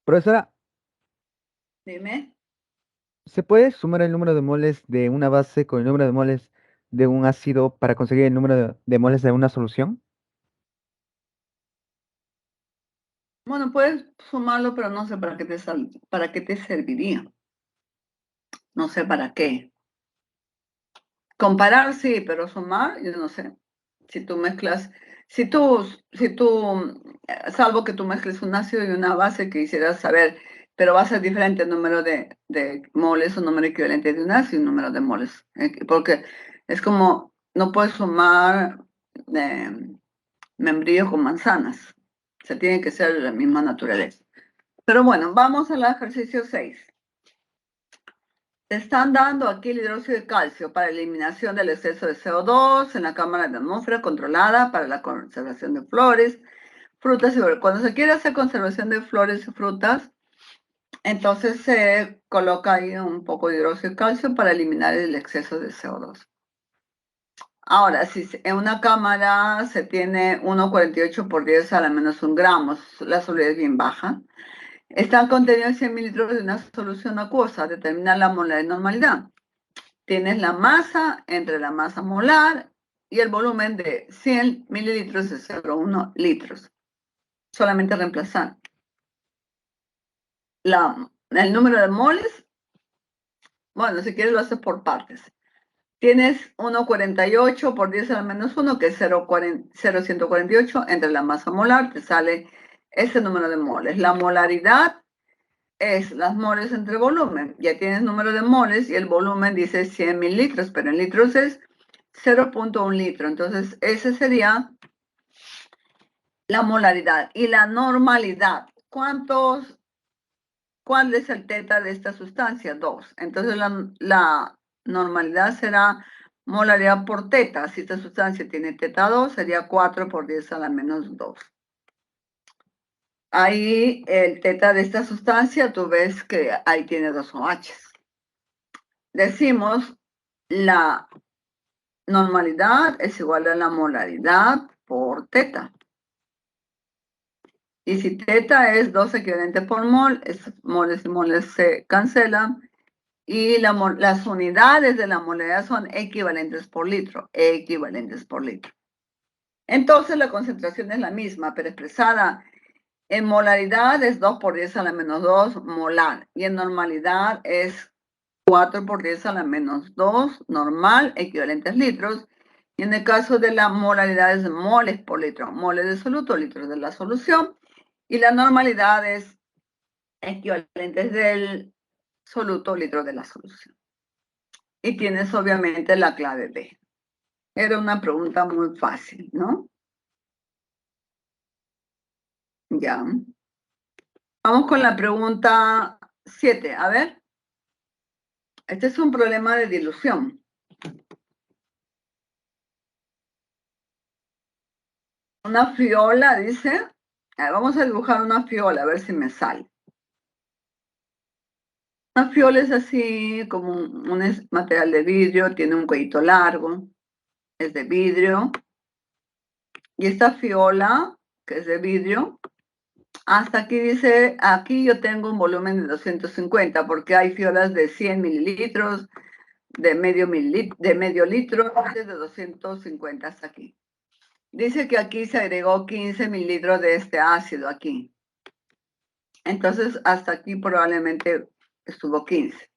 Profesora, Dime. ¿se puede sumar el número de moles de una base con el número de moles de un ácido para conseguir el número de moles de una solución? Bueno, puedes sumarlo, pero no sé para qué te serviría. No sé para qué. Comparar sí, pero sumar, yo no sé. Si tú mezclas, salvo que tú mezcles un ácido y una base que quisieras saber, pero va a ser diferente el número de moles o número equivalente de un ácido y un número de moles. Porque es como, no puedes sumar membrillo con manzanas. O sea, tiene que ser la misma naturaleza. Pero bueno, vamos al ejercicio 6. Te están dando aquí el hidróxido de calcio para eliminación del exceso de CO2 en la cámara de atmósfera controlada para la conservación de flores, frutas y verduras. Cuando se quiere hacer conservación de flores y frutas, entonces se coloca ahí un poco de hidróxido de calcio para eliminar el exceso de CO2. Ahora, si en una cámara se tiene 1,48 por 10 a la menos 1 gramos, la solubilidad es bien baja. Están contenidos 100 mililitros de una solución acuosa, determina la molar de normalidad. Tienes la masa entre la masa molar y el volumen de 100 mililitros de 0,1 litros. Solamente reemplazar el número de moles. Bueno, si quieres lo haces por partes. Tienes 1,48 por 10 a la menos 1, que es 0,148 entre la masa molar, te sale ese número de moles. La molaridad es las moles entre volumen. Ya tienes número de moles y el volumen dice 100 mililitros, pero en litros es 0,1 litro. Entonces, ese sería la molaridad. Y la normalidad. ¿Cuál es el teta de esta sustancia? 2. Entonces, la normalidad será molaridad por teta. Si esta sustancia tiene teta 2, sería 4 por 10 a la menos 2. Ahí el teta de esta sustancia, tú ves que ahí tiene 2 OHs. Decimos la normalidad es igual a la molaridad por teta. Y si teta es 2 equivalentes por mol, moles y moles se cancelan. Y las unidades de la molaridad son equivalentes por litro. Equivalentes por litro. Entonces la concentración es la misma, pero expresada en molaridad es 2 por 10 a la menos 2 molar. Y en normalidad es 4 por 10 a la menos 2 normal, equivalentes litros. Y en el caso de la molaridad es moles por litro. Moles de soluto, litros de la solución. Y la normalidad es equivalentes del soluto, litros de la solución. Y tienes obviamente la clave B. Era una pregunta muy fácil, ¿no? Ya. Vamos con la pregunta 7. A ver. Este es un problema de dilución. Una fiola, dice. Vamos a dibujar una fiola, a ver si me sale. Una fiola es así como un material de vidrio, tiene un cuellito largo, es de vidrio. Y esta fiola, que es de vidrio, hasta aquí dice, aquí yo tengo un volumen de 250, porque hay fiolas de 100 mililitros, de medio litro, de 250 hasta aquí. Dice que aquí se agregó 15 mililitros de este ácido aquí. Entonces, hasta aquí probablemente estuvo 15.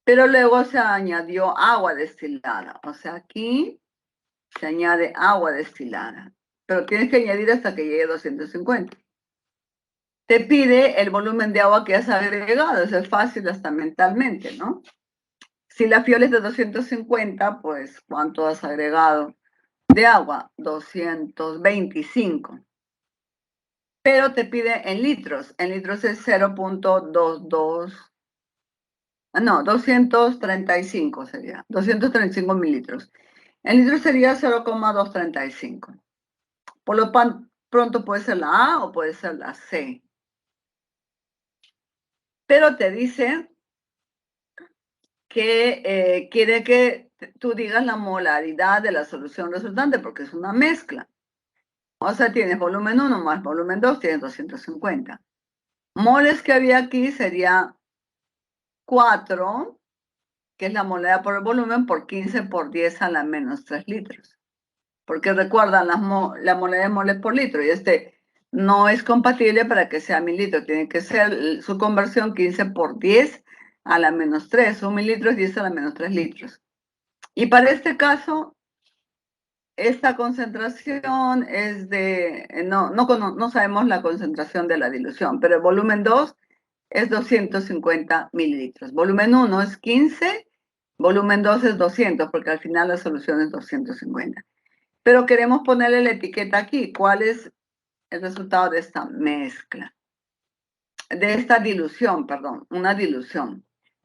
Pero luego se añadió agua destilada. O sea, aquí se añade agua destilada. Pero tienes que añadir hasta que llegue a 250. Te pide el volumen de agua que has agregado. Eso es fácil hasta mentalmente, ¿no? Si la fiola es de 250, pues, ¿cuánto has agregado de agua? 225. Pero te pide en litros. En litros es 0.22. No, 235 sería. 235 mililitros. En litros sería 0,235. Por lo pronto puede ser la A o puede ser la C. Pero te dice que quiere que tú digas la molaridad de la solución resultante porque es una mezcla. O sea, tienes volumen 1 más volumen 2, tienes 250. Moles que había aquí sería 4, que es la moleridad por el volumen, por 15 por 10 a la menos 3 litros. Porque recuerdan, la moneda de moles por litro, y este no es compatible para que sea mililitro, tiene que ser su conversión 15 por 10 a la menos 3, un mililitro es 10 a la menos 3 litros. Y para este caso, esta concentración es de, no sabemos la concentración de la dilución, pero el volumen 2 es 250 mililitros. Volumen 1 es 15, volumen 2 es 200, porque al final la solución es 250. Pero queremos ponerle la etiqueta aquí. ¿Cuál es el resultado de esta mezcla? De esta dilución, perdón, una dilución.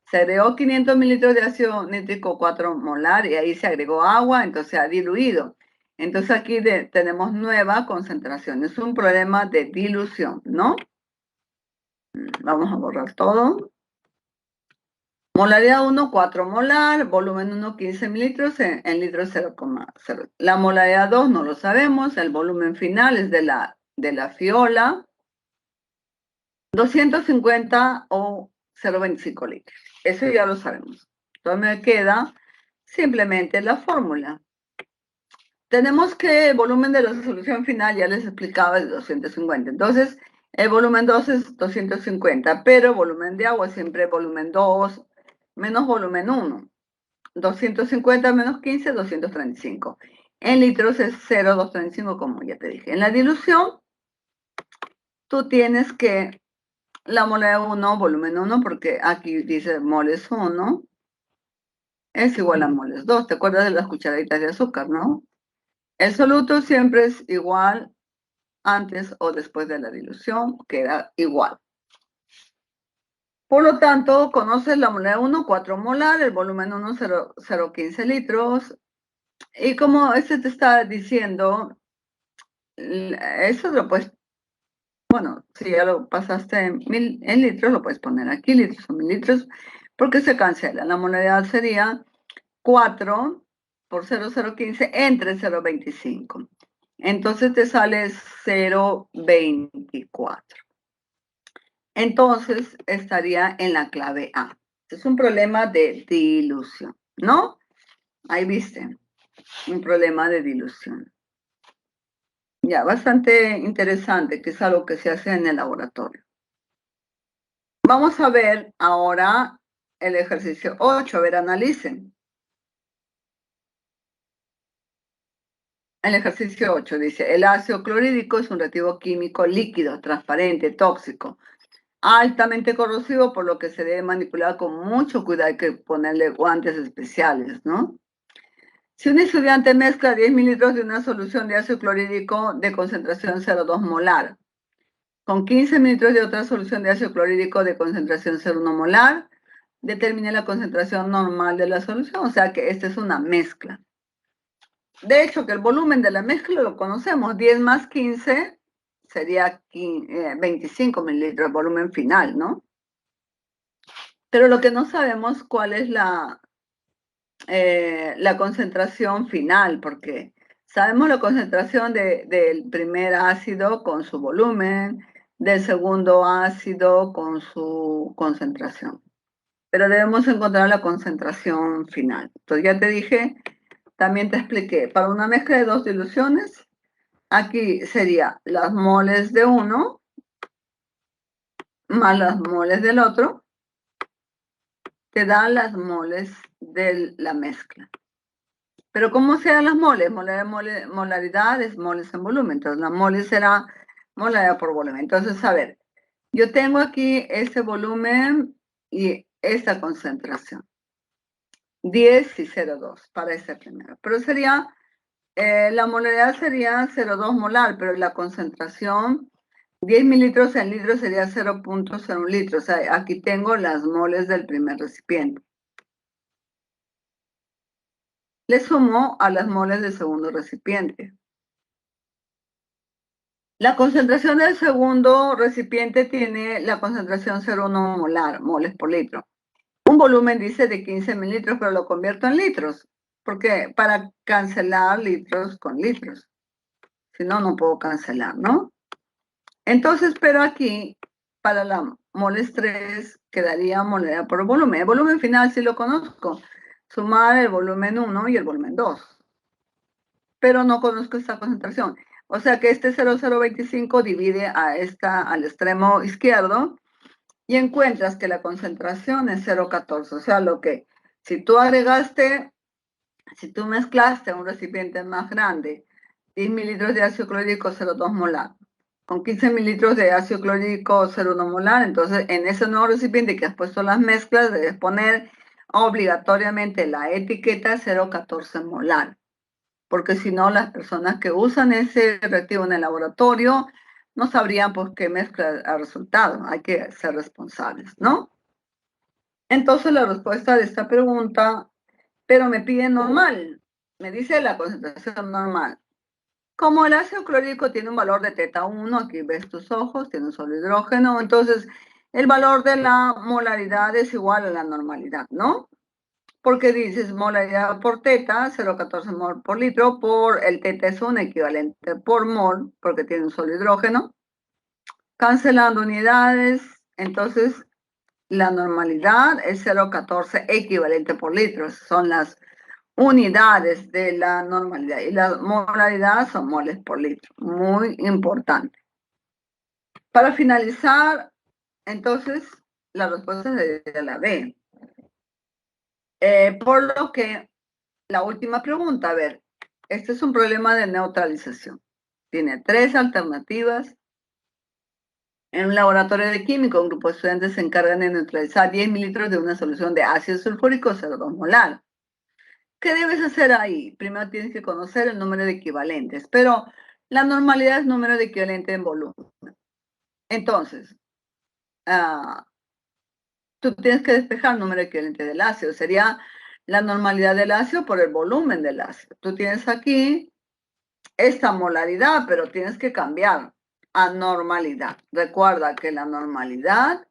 Se agregó 500 mililitros de ácido nítrico 4 molar y ahí se agregó agua, entonces se ha diluido. Entonces aquí tenemos nueva concentración. Es un problema de dilución, ¿no? Vamos a borrar todo. Molaridad 1, 4 molar, volumen 1, 15 mililitros, en litros 0,0. La molaridad 2 no lo sabemos, el volumen final es de la fiola, 250 o 0,25 litros. Eso ya lo sabemos. Entonces me queda simplemente la fórmula. Tenemos que el volumen de la solución final, ya les explicaba, es 250. Entonces, el volumen 2 es 250, pero volumen de agua siempre volumen 2 menos volumen 1. 250 menos 15, 235. En litros es 0,235, como ya te dije. En la dilución, tú tienes que la mola 1, volumen 1, porque aquí dice moles 1, es igual a moles 2. ¿Te acuerdas de las cucharaditas de azúcar, no? El soluto siempre es igual antes o después de la dilución, queda igual. Por lo tanto, conoces la mola 1, 4 molar, el volumen 1, 0,15 litros. Y como este te está diciendo, eso lo puedes, bueno, si ya lo pasaste en litros, lo puedes poner aquí, litros o mililitros, porque se cancela. La molaridad sería 4 por 0,015 entre 0,25. Entonces te sale 0,24. Entonces estaría en la clave A. Es un problema de dilución, ¿no? Ahí viste, un problema de dilución. Ya, bastante interesante, que es algo que se hace en el laboratorio. Vamos a ver ahora el ejercicio 8. A ver, analicen. El ejercicio 8 dice, el ácido clorhídrico es un reactivo químico líquido, transparente, tóxico, altamente corrosivo, por lo que se debe manipular con mucho cuidado, hay que ponerle guantes especiales, ¿no? Si un estudiante mezcla 10 mililitros de una solución de ácido clorhídrico de concentración 0,2 molar con 15 mililitros de otra solución de ácido clorhídrico de concentración 0,1 molar, determine la concentración normal de la solución, o sea que esta es una mezcla. De hecho, que el volumen de la mezcla lo conocemos, 10 más 15 sería 25 mililitros, volumen final, ¿no? Pero lo que no sabemos cuál es la concentración final, porque sabemos la concentración del primer ácido con su volumen, del segundo ácido con su concentración. Pero debemos encontrar la concentración final. Entonces ya te dije, también te expliqué, para una mezcla de dos diluciones, aquí sería las moles de uno más las moles del otro, te dan las moles de la mezcla. Pero ¿cómo sean las moles? Molaridad es moles en volumen. Entonces, la mole será molaridad por volumen. Entonces, a ver, yo tengo aquí este volumen y esta concentración. 10 y 0,2 para este primero. Pero sería, la molaridad sería 0,2 molar, pero la concentración, 10 mililitros en litros sería 0,01 litros. O sea, aquí tengo las moles del primer recipiente. Le sumo a las moles del segundo recipiente. La concentración del segundo recipiente tiene la concentración 0,1 molar, moles por litro. Un volumen dice de 15 mililitros, pero lo convierto en litros, porque para cancelar litros con litros. Si no, no puedo cancelar, ¿no? Entonces, pero aquí, para la moles 3, quedaría molaridad por volumen. El volumen final sí lo conozco. Sumar el volumen 1 y el volumen 2. Pero no conozco esta concentración. O sea que este 0,025 divide a esta al extremo izquierdo y encuentras que la concentración es 0,14. O sea, lo que si tú mezclaste un recipiente más grande, 10 mililitros de ácido clorhídrico 0,2 molar, con 15 mililitros de ácido clorhídrico 0,1 molar, entonces en ese nuevo recipiente que has puesto las mezclas debes poner obligatoriamente la etiqueta 0,14 molar. Porque si no, las personas que usan ese reactivo en el laboratorio no sabrían pues qué mezcla ha resultado. Hay que ser responsables, ¿no? Entonces la respuesta de esta pregunta, pero me pide normal, me dice la concentración normal. Como el ácido clorhídrico tiene un valor de teta 1, aquí ves tus ojos, tiene un solo hidrógeno, entonces el valor de la molaridad es igual a la normalidad, ¿no? Porque dices molaridad por teta, 0,14 mol por litro, por el teta es un equivalente por mol, porque tiene un solo hidrógeno. Cancelando unidades, entonces la normalidad es 0,14 equivalente por litro, son las unidades de la normalidad. Y la molaridad son moles por litro, muy importante. Para finalizar, entonces, la respuesta sería la B. Por lo que la última pregunta, a ver, este es un problema de neutralización. Tiene 3 alternativas. En un laboratorio de química, un grupo de estudiantes se encargan de neutralizar 10 mililitros de una solución de ácido sulfúrico 0,2 molar. ¿Qué debes hacer ahí? Primero tienes que conocer el número de equivalentes, pero la normalidad es número de equivalente en volumen. Entonces, tú tienes que despejar el número equivalente del ácido. Sería la normalidad del ácido por el volumen del ácido. Tú tienes aquí esta molaridad, pero tienes que cambiar a normalidad. Recuerda que la normalidad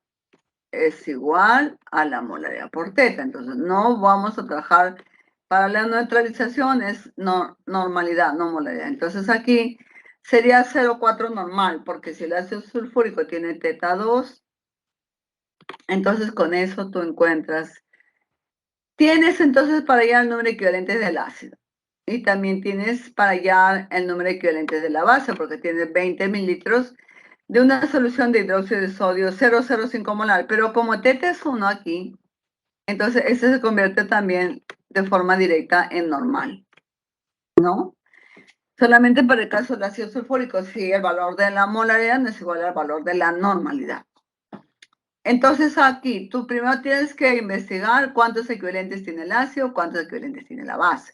es igual a la molaridad por teta. Entonces, no vamos a trabajar para la neutralización, es normalidad, no molaridad. Entonces, aquí sería 0,4 normal, porque si el ácido sulfúrico tiene teta 2, entonces con eso tú encuentras. Tienes entonces para allá el número equivalente del ácido. Y también tienes para allá el número equivalente de la base, porque tienes 20 mililitros de una solución de hidróxido de sodio 0,05 molar. Pero como TT es 1 aquí, entonces ese se convierte también de forma directa en normal, ¿no? Solamente para el caso del ácido sulfúrico, si el valor de la molaridad no es igual al valor de la normalidad. Entonces aquí tú primero tienes que investigar cuántos equivalentes tiene el ácido, cuántos equivalentes tiene la base.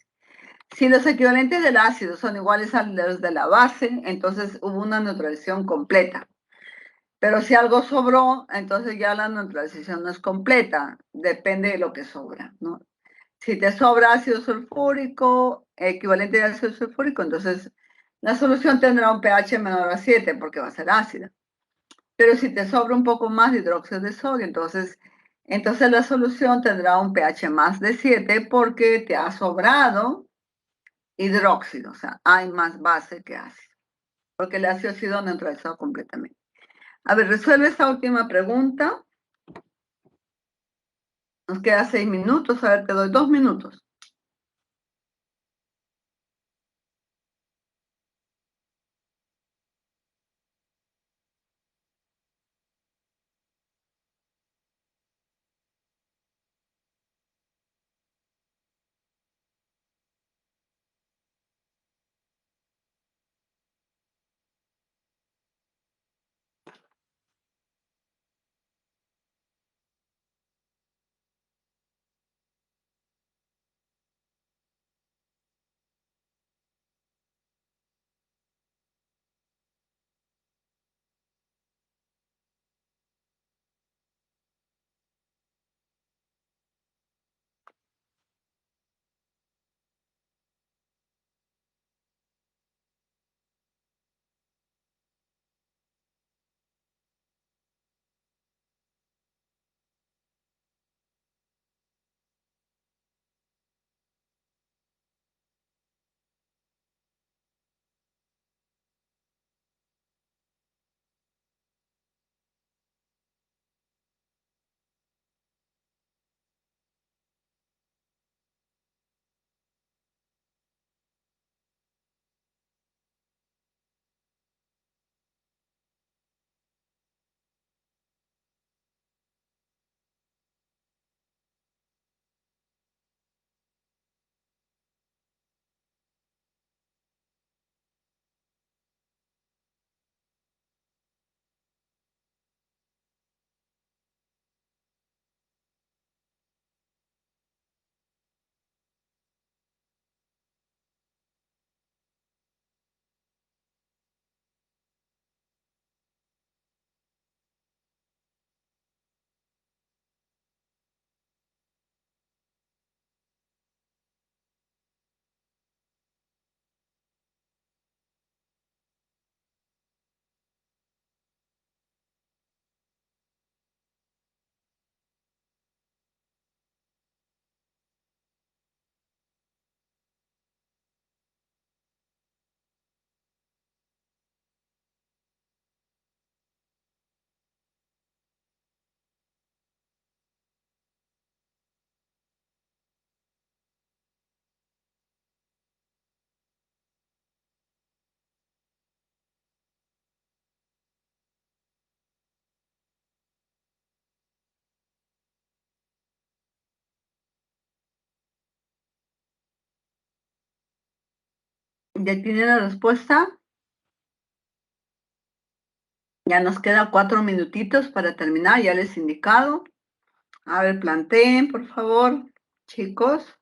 Si los equivalentes del ácido son iguales a los de la base, entonces hubo una neutralización completa. Pero si algo sobró, entonces ya la neutralización no es completa, depende de lo que sobra, ¿no? Si te sobra ácido sulfúrico, equivalente de ácido sulfúrico, entonces la solución tendrá un pH menor a 7 porque va a ser ácida. Pero si te sobra un poco más de hidróxido de sodio, entonces la solución tendrá un pH más de 7 porque te ha sobrado hidróxido, o sea, hay más base que ácido, porque el ácido ha sido neutralizado completamente. A ver, resuelve esta última pregunta. Nos queda 6 minutos, a ver, te doy 2 minutos. ¿Ya tienen la respuesta? Ya nos queda 4 minutitos para terminar, ya les he indicado. A ver, planteen, por favor, chicos.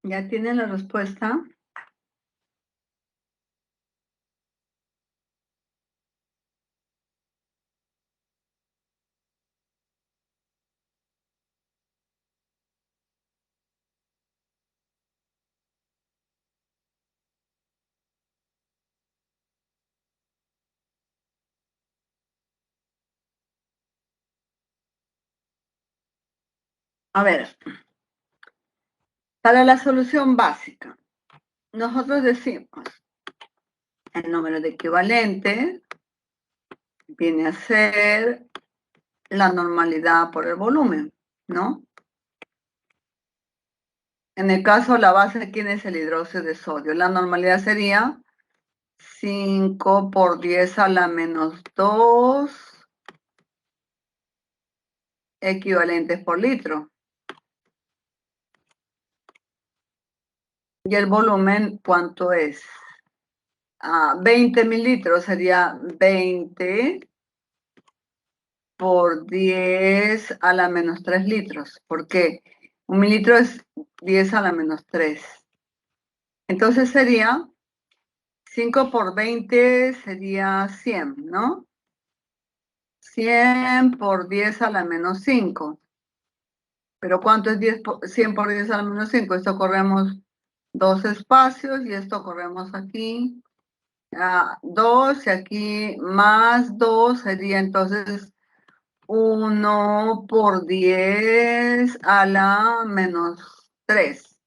¿Ya tienen la respuesta? A ver, para la solución básica, nosotros decimos el número de equivalente viene a ser la normalidad por el volumen, ¿no? En el caso, la base, ¿quién es el hidróxido de sodio? La normalidad sería 5 por 10 a la menos 2 equivalentes por litro. ¿Y el volumen cuánto es? 20 mililitros sería 20 por 10 a la menos 3 litros. ¿Por qué? 1 mililitro es 10 a la menos 3. Entonces sería 5 por 20 sería 100, ¿no? 100 por 10 a la menos 5. ¿Pero cuánto es 100 por 10 a la menos 5? Esto corremos 2 espacios y esto corremos aquí. 2 y aquí más 2 sería entonces 1 por 10 a la menos 3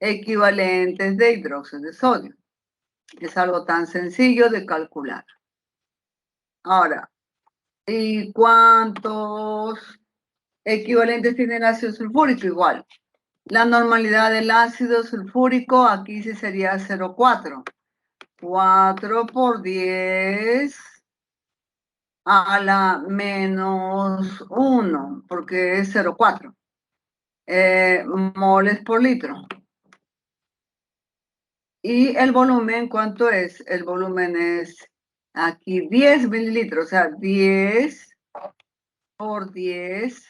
equivalentes de hidróxido de sodio. Es algo tan sencillo de calcular. Ahora, ¿y cuántos equivalentes tiene el ácido sulfúrico? Igual. La normalidad del ácido sulfúrico aquí sí sería 0,4. 4 por 10 a la menos 1, porque es 0,4 moles por litro. ¿Y el volumen cuánto es? El volumen es aquí 10 mililitros, o sea, 10 por 10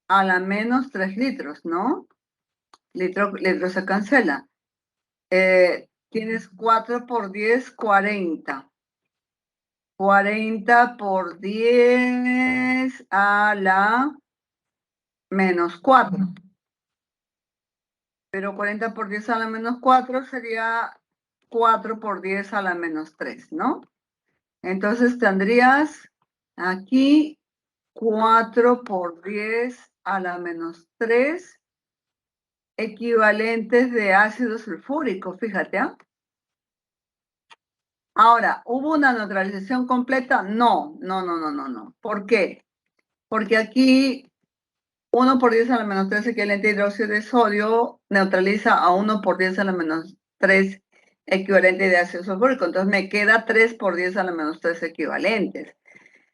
a la menos 3 litros, ¿no? Litro se cancela. Tienes 4 por 10, 40. 40 por 10 a la menos 4. Pero 40 por 10 a la menos 4 sería 4 por 10 a la menos 3, ¿no? Entonces tendrías aquí 4 por 10 a la menos 3 equivalentes de ácido sulfúrico, fíjate, ¿ah? Ahora, ¿hubo una neutralización completa? No. ¿Por qué? Porque aquí 1 por 10 a la menos 3 equivalente de hidróxido de sodio neutraliza a 1 por 10 a la menos 3 equivalente de ácido sulfúrico. Entonces me queda 3 por 10 a la menos 3 equivalentes.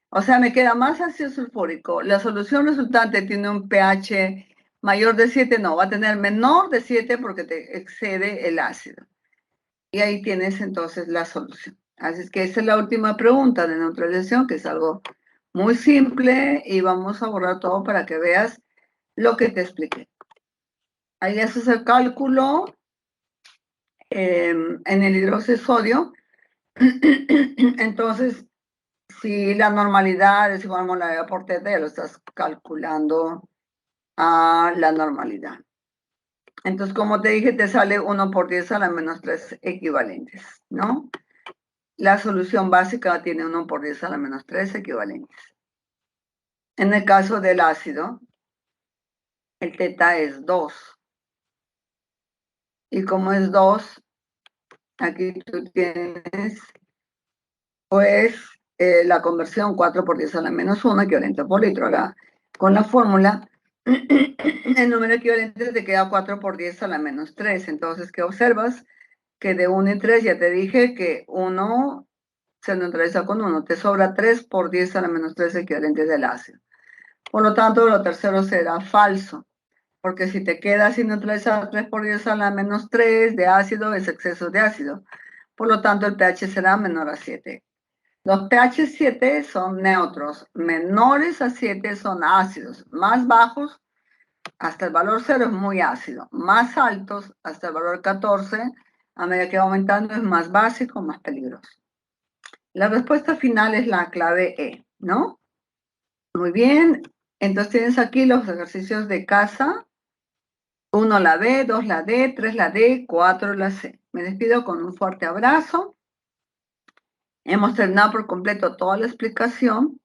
O sea, me queda más ácido sulfúrico. La solución resultante tiene un pH mayor de 7, no, va a tener menor de 7 porque te excede el ácido. Y ahí tienes entonces la solución. Así es que esa es la última pregunta de neutralización, que es algo muy simple y vamos a borrar todo para que veas lo que te expliqué. Ahí haces el cálculo en el hidróxido de sodio. Entonces, si la normalidad es igual a molaridad por teta, ya lo estás calculando a la normalidad. Entonces, como te dije, te sale 1 por 10 a la menos 3 equivalentes, ¿no? La solución básica tiene 1 por 10 a la menos 3 equivalentes. En el caso del ácido, el teta es 2. Y como es 2, aquí tú tienes, pues, la conversión 4 por 10 a la menos 1 equivalente por litro. Ahora, con la fórmula, el número equivalente te queda 4 por 10 a la menos 3. Entonces, ¿qué observas? Que de 1 y 3 ya te dije que 1 se neutraliza con 1. Te sobra 3 por 10 a la menos 3 equivalentes del ácido. Por lo tanto, lo tercero será falso. Porque si te quedas sin neutralizar 3 por 10 a la menos 3 de ácido, es exceso de ácido. Por lo tanto, el pH será menor a 7. Los pH 7 son neutros, menores a 7 son ácidos, más bajos hasta el valor 0 es muy ácido. Más altos, hasta el valor 14, a medida que va aumentando es más básico, más peligroso. La respuesta final es la clave E, ¿no? Muy bien. Entonces tienes aquí los ejercicios de casa. 1 la B, 2 la D, 3 la D, 4 la C. Me despido con un fuerte abrazo. Hemos terminado por completo toda la explicación.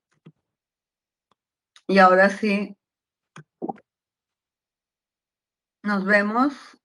Y ahora sí, nos vemos